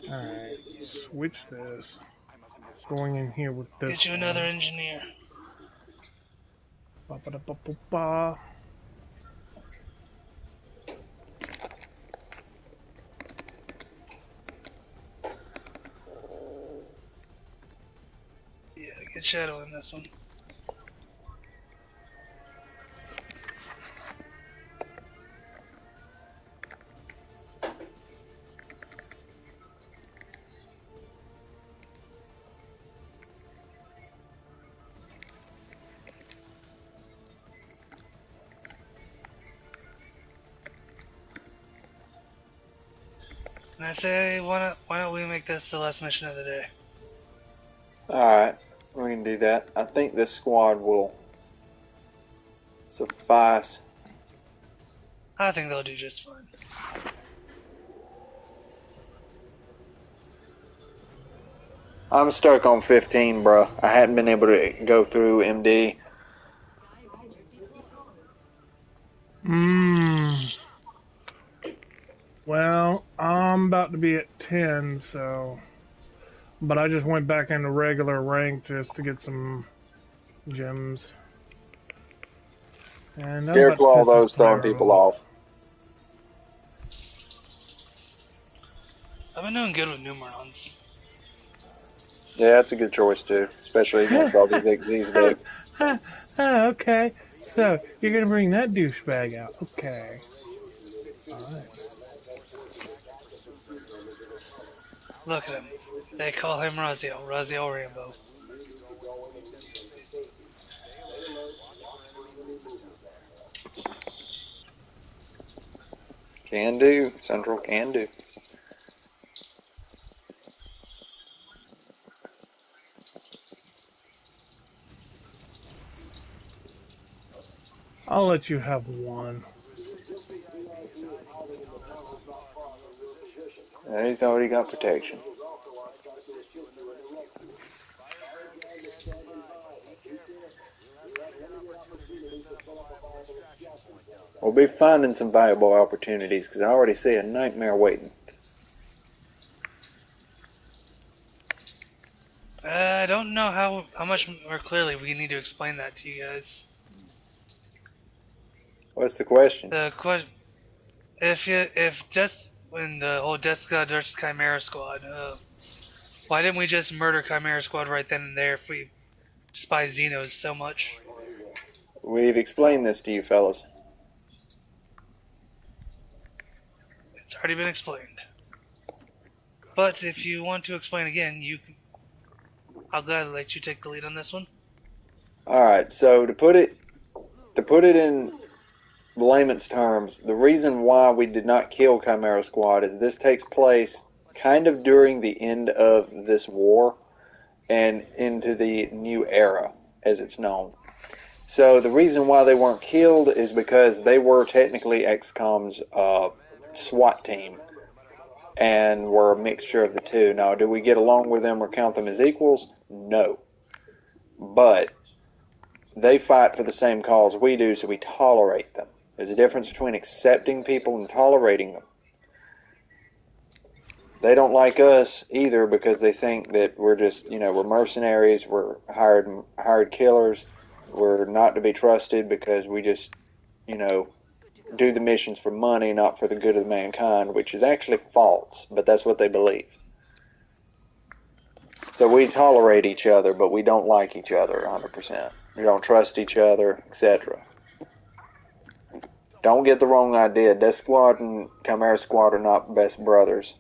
Alright, switch this. Going in here with this. Get you another engineer. Ba-ba-da-ba-ba-ba. Yeah, get Shadow in this one. And I say, why don't we make this the last mission of the day? Alright, we can do that. I think this squad will suffice. I think they'll do just fine. I'm stuck on 15, bro. I hadn't been able to go through MD. Well, I'm about to be at 10, so... But I just went back into regular rank just to get some gems. And Scareclaw, those throwing people off. I've been doing good with Numerons. Yeah, that's a good choice too, especially against all these XZs decks. Okay, so you're gonna bring that douchebag out. Okay. Alright. Look at him. They call him Raziel. Raziel Rambo. Can do. Central can do. I'll let you have one. He's already got protection. We'll be finding some valuable opportunities because I already see a nightmare waiting. I don't know how much more clearly we need to explain that to you guys. What's the question? The question, if just when the whole Death Squad versus Chimera Squad, why didn't we just murder Chimera Squad right then and there if we despise Xenos so much? We've explained this to you fellas. It's already been explained. But if you want to explain again, I'll gladly let you take the lead on this one. Alright, so to put it in layman's terms, the reason why we did not kill Chimera Squad is this takes place kind of during the end of this war and into the new era, as it's known. So the reason why they weren't killed is because they were technically XCOM's SWAT team and were a mixture of the two. Now, do we get along with them or count them as equals? No. But they fight for the same cause we do, so we tolerate them. There's a difference between accepting people and tolerating them. They don't like us either because they think that we're just, we're mercenaries, we're hired killers, we're not to be trusted because we just, do the missions for money, not for the good of mankind, which is actually false, but that's what they believe. So we tolerate each other, but we don't like each other 100%. We don't trust each other, etc. Don't get the wrong idea. Death Squad and Chimera Squad are not best brothers.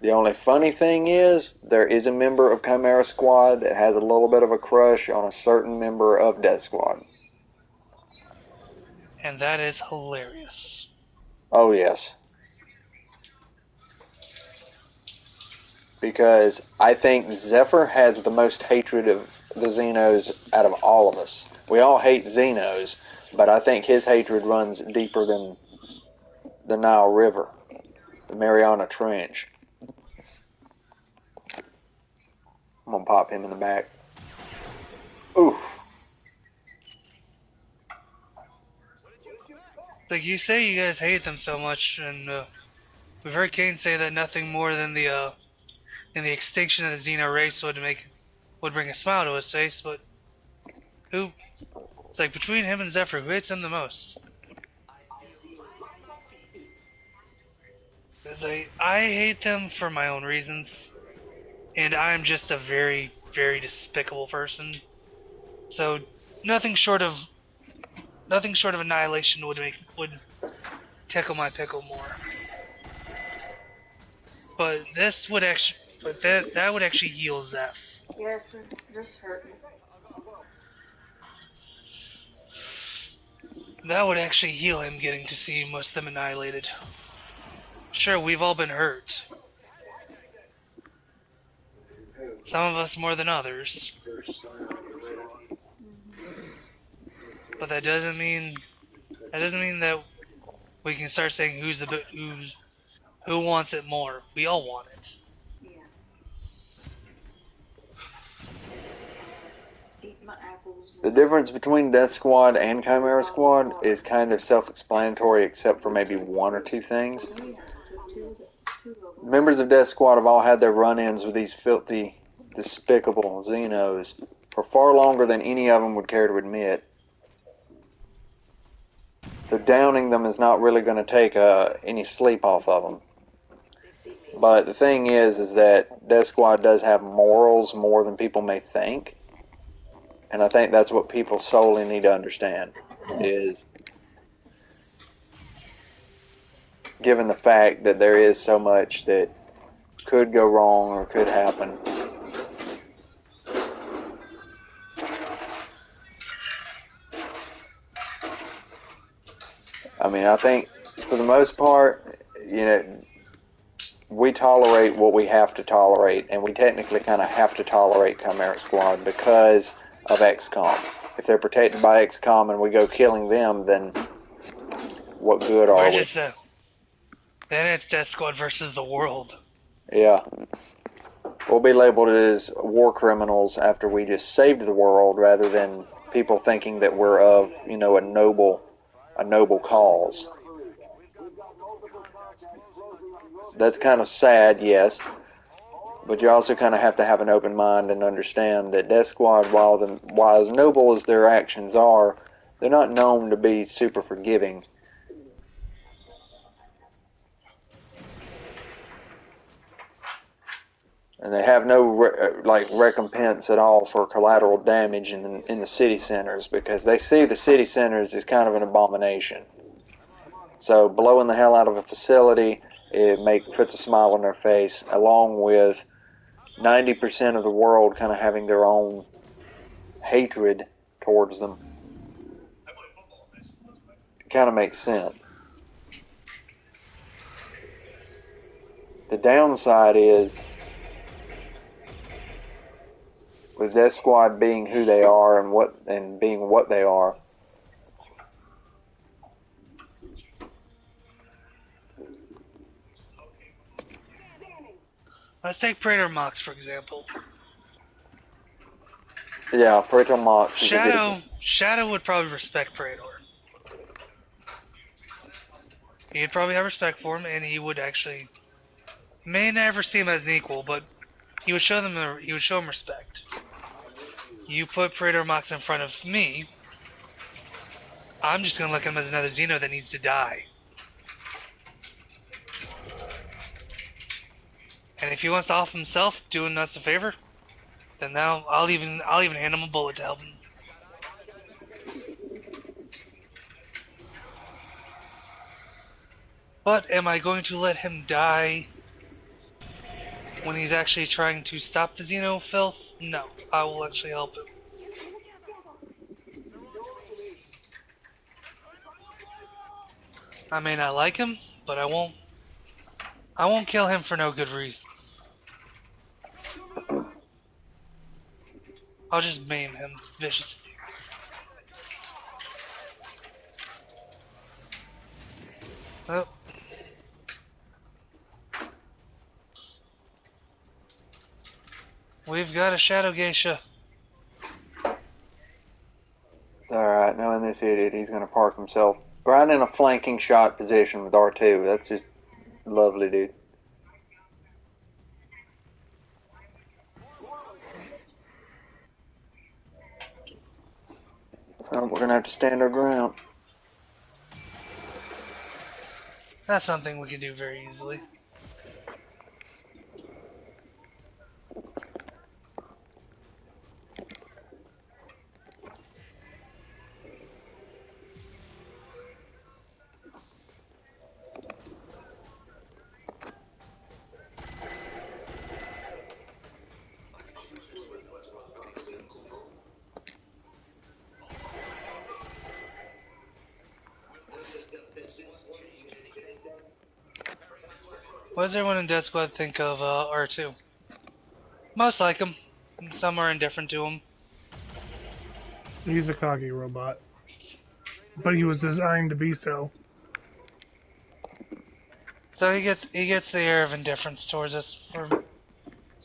The only funny thing is, there is a member of Chimera Squad that has a little bit of a crush on a certain member of Death Squad. And that is hilarious. Oh, yes. Because I think Zephyr has the most hatred of the Xenos out of all of us. We all hate Xenos, but I think his hatred runs deeper than the Nile River, the Mariana Trench. I'm going to pop him in the back. Oof. Like you say, you guys hate them so much, and we've heard Kane say that nothing more than the extinction of the Xeno race would bring a smile to his face. But it's like between him and Zephyr, who hates him the most? Because I hate them for my own reasons, and I'm just a very, very despicable person. So nothing short of annihilation would tickle my pickle more. But that would actually heal Zeph. Yes, it just hurt me. That would actually heal him getting to see most of them annihilated. Sure, we've all been hurt. Some of us more than others. But that doesn't mean that we can start saying who wants it more. We all want it. Yeah. Eat my apples. The difference between Death Squad and Chimera Squad is kind of self-explanatory except for maybe one or two things. Members of Death Squad have all had their run-ins with these filthy, despicable Xenos for far longer than any of them would care to admit. So downing them is not really going to take any sleep off of them. But the thing is that Death Squad does have morals more than people may think. And I think that's what people solely need to understand, is given the fact that there is so much that could go wrong or could happen. I mean, I think for the most part, we tolerate what we have to tolerate, and we technically kind of have to tolerate Chimera Squad because of XCOM. if they're protected by XCOM and we go killing them, then what good are Or we? just then it's Death Squad versus the world. Yeah. We'll be labeled as war criminals after we just saved the world, rather than people thinking that we're of, a noble cause. That's kind of sad, yes. But you also kind of have to have an open mind and understand that Death Squad, while as noble as their actions are, they're not known to be super forgiving. And they have no recompense at all for collateral damage in the city centers, because they see the city centers as kind of an abomination. So blowing the hell out of a facility, it puts a smile on their face, along with 90% of the world kind of having their own hatred towards them. It kind of makes sense. The downside is, with Death Squad being who they are and being what they are, Let's take Praetor Mox, for example. yeah, Praetor Mox. Shadow would probably respect Praetor. He'd probably have respect for him, and he would actually may never see him as an equal, but he would show him respect. You put Praetor Mox in front of me, I'm just gonna look at him as another Xeno that needs to die. And if he wants to off himself, doing us a favor, then now I'll even hand him a bullet to help him. But am I going to let him die when he's actually trying to stop the Xeno filth? No, I will actually help him. I may not like him, but I won't kill him for no good reason. I'll just maim him viciously. Oh. We've got a Shadow Geisha. Alright, knowing this idiot, he's going to park himself right in a flanking shot position with R2. That's just lovely, dude. We're going to have to stand our ground. That's something we can do very easily. What does everyone in Death Squad think of R2? Most like him. Some are indifferent to him. He's a Kage robot. But he was designed to be so. So he gets the air of indifference towards us for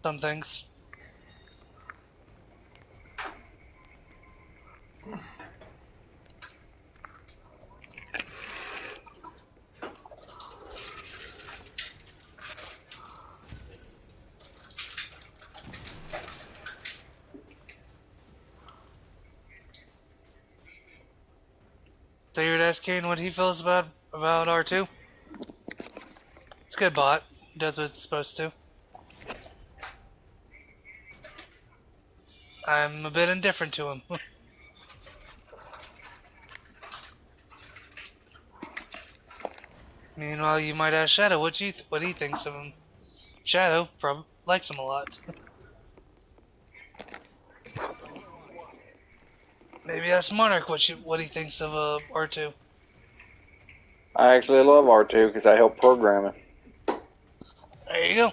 some things. So you would ask Kane what he feels about R2? It's a good bot. Does what it's supposed to. I'm a bit indifferent to him. Meanwhile, you might ask Shadow what he thinks of him. Shadow probably likes him a lot. Maybe ask Monarch what he thinks of R2. I actually love R2 because I help program it. There you go.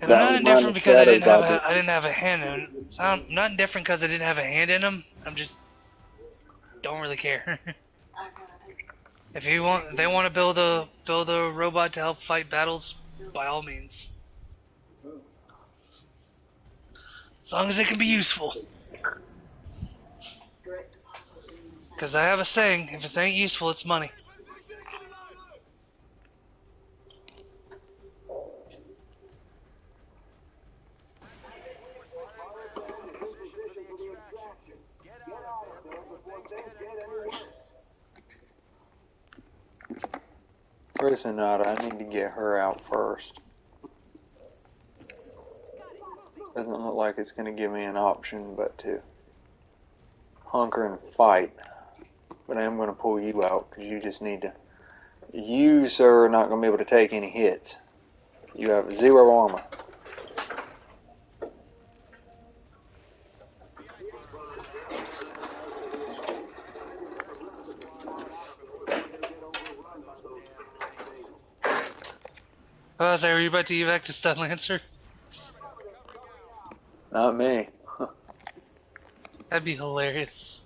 And That I'm not was indifferent mine, because I didn't have Shadows a I didn't have a hand in it. I'm not indifferent because I didn't have a hand in them. I'm just don't really care. I got it. If they want to build a robot to help fight battles, by all means. As long as it can be useful. Direct deposit in the same. Because I have a saying, if it ain't useful, it's money. Where's Sonata? I need to get her out first. Doesn't look like it's going to give me an option but to hunker and fight. But I am going to pull you out because you just need to... You, sir, are not going to be able to take any hits. You have 0 armor. Oh, sorry, were you about to evac to Stun Lancer? Not me. That'd be hilarious.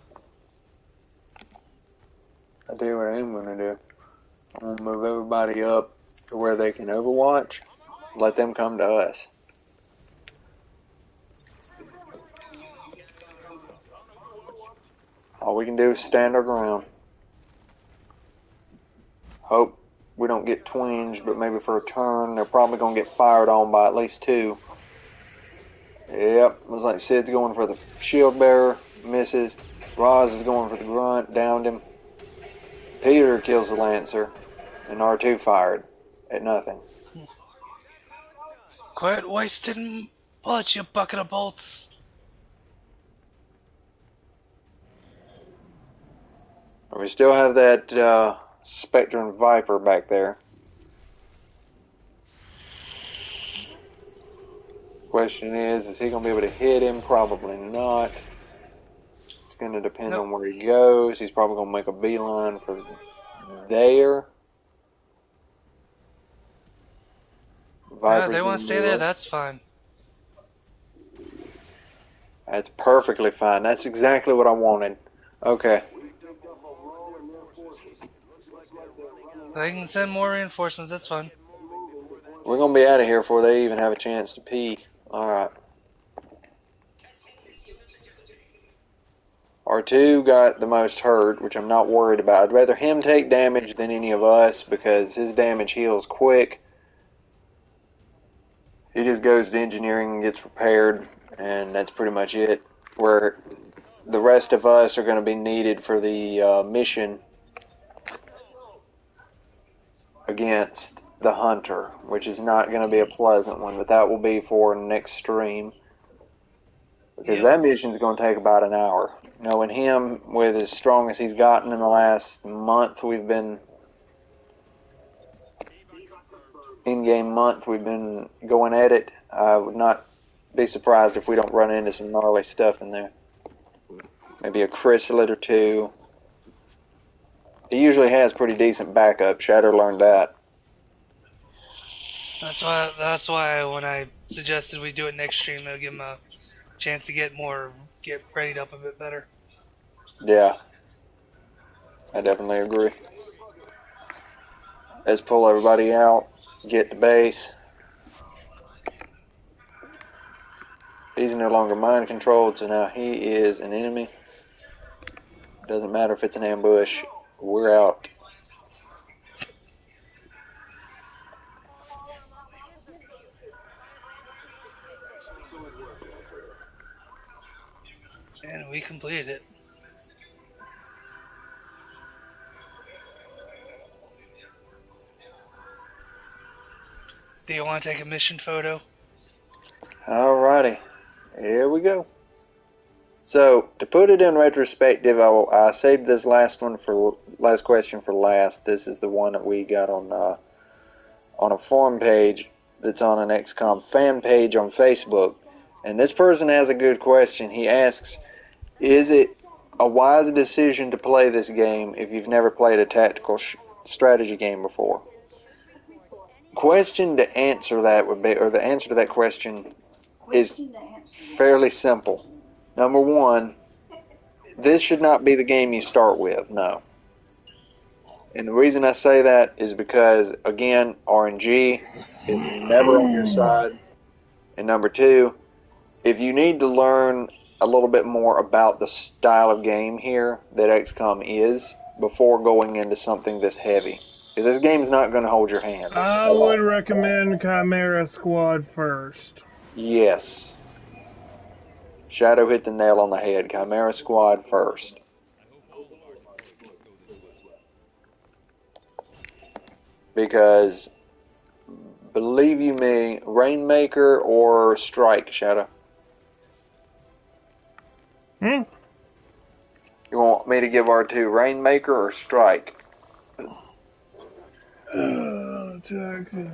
I tell you what I am going to do. I'm going to move everybody up to where they can overwatch. Let them come to us. All we can do is stand our ground. Hope we don't get twinged, but maybe for a turn, they're probably going to get fired on by at least 2. Yep, looks like Sid's going for the shield bearer, misses. Roz is going for the grunt, downed him. Peter kills the Lancer, and R2 fired at nothing. Quit wasting bullets, you bucket of bolts. We still have that Spectrum Viper back there. Question is he going to be able to hit him? Probably not. It's going to depend on where he goes. He's probably going to make a beeline for there. Yeah, they want to stay there, that's fine. That's perfectly fine. That's exactly what I wanted. Okay. They can send more reinforcements, that's fine. We're going to be out of here before they even have a chance to pee. Alright. R2 got the most hurt, which I'm not worried about. I'd rather him take damage than any of us because his damage heals quick. He just goes to engineering and gets repaired, and that's pretty much it. Where the rest of us are going to be needed for the mission against the Hunter, which is not going to be a pleasant one, but that will be for next stream. Because that mission's going to take about an hour. Knowing him, with as strong as he's gotten in the last month, we've been... in-game month, we've been going at it. I would not be surprised if we don't run into some gnarly stuff in there. Maybe a chrysalid or 2. He usually has pretty decent backup. Shatter learned that. That's why when I suggested we do it next stream, it'll give him a chance to get readied up a bit better. Yeah. I definitely agree. Let's pull everybody out. Get to base. He's no longer mind controlled, so now he is an enemy. Doesn't matter if it's an ambush. We're out. And we completed it. Do you want to take a mission photo? Alrighty. Here we go. So, to put it in retrospective, I saved this last question for last. This is the one that we got on a forum page that's on an XCOM fan page on Facebook. And this person has a good question. He asks, is it a wise decision to play this game if you've never played a tactical strategy game before? question to answer that would be, or the answer to that question is Question to answer. fairly simple. Number one, this should not be the game you start with, no. And the reason I say that is because, again, RNG is never on your side. And number two, if you need to learn a little bit more about the style of game here that XCOM is before going into something this heavy, because this game's not going to hold your hand. I would recommend Chimera Squad first. Yes. Shadow hit the nail on the head. Chimera Squad first. Because, believe you me, Rainmaker or Strike, Shadow? Hmm? You want me to give R2 Rainmaker or Strike? Attack an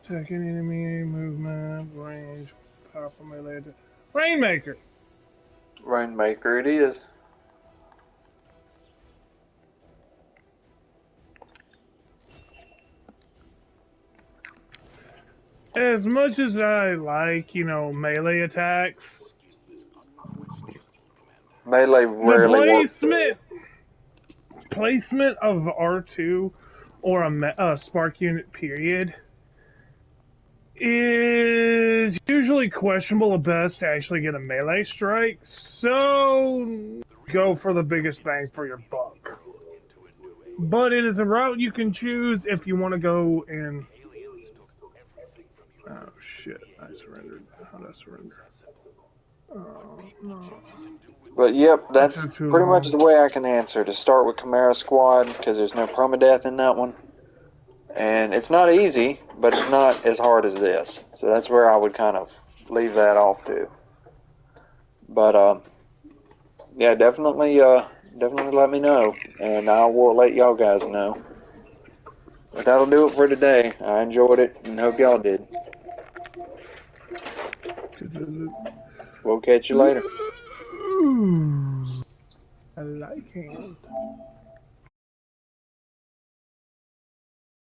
enemy, movement, range, powerful melee attack. Rainmaker! Rainmaker it is. As much as I like, melee attacks, Melee rarely works. Placement of R2 or a spark unit period is usually questionable at best to actually get a melee strike, so go for the biggest bang for your buck. But it is a route you can choose if you want to go in. Oh shit, I surrendered. How did I surrender? Oh, no. But yep, that's took too pretty long. much the way I can answer. To start with Chimera Squad, because there's no permadeath in that one. And it's not easy, but it's not as hard as this. So that's where I would kind of leave that off to. But yeah, definitely let me know, and I will let y'all guys know. But that'll do it for today. I enjoyed it, and hope y'all did. We'll catch you later. I like it.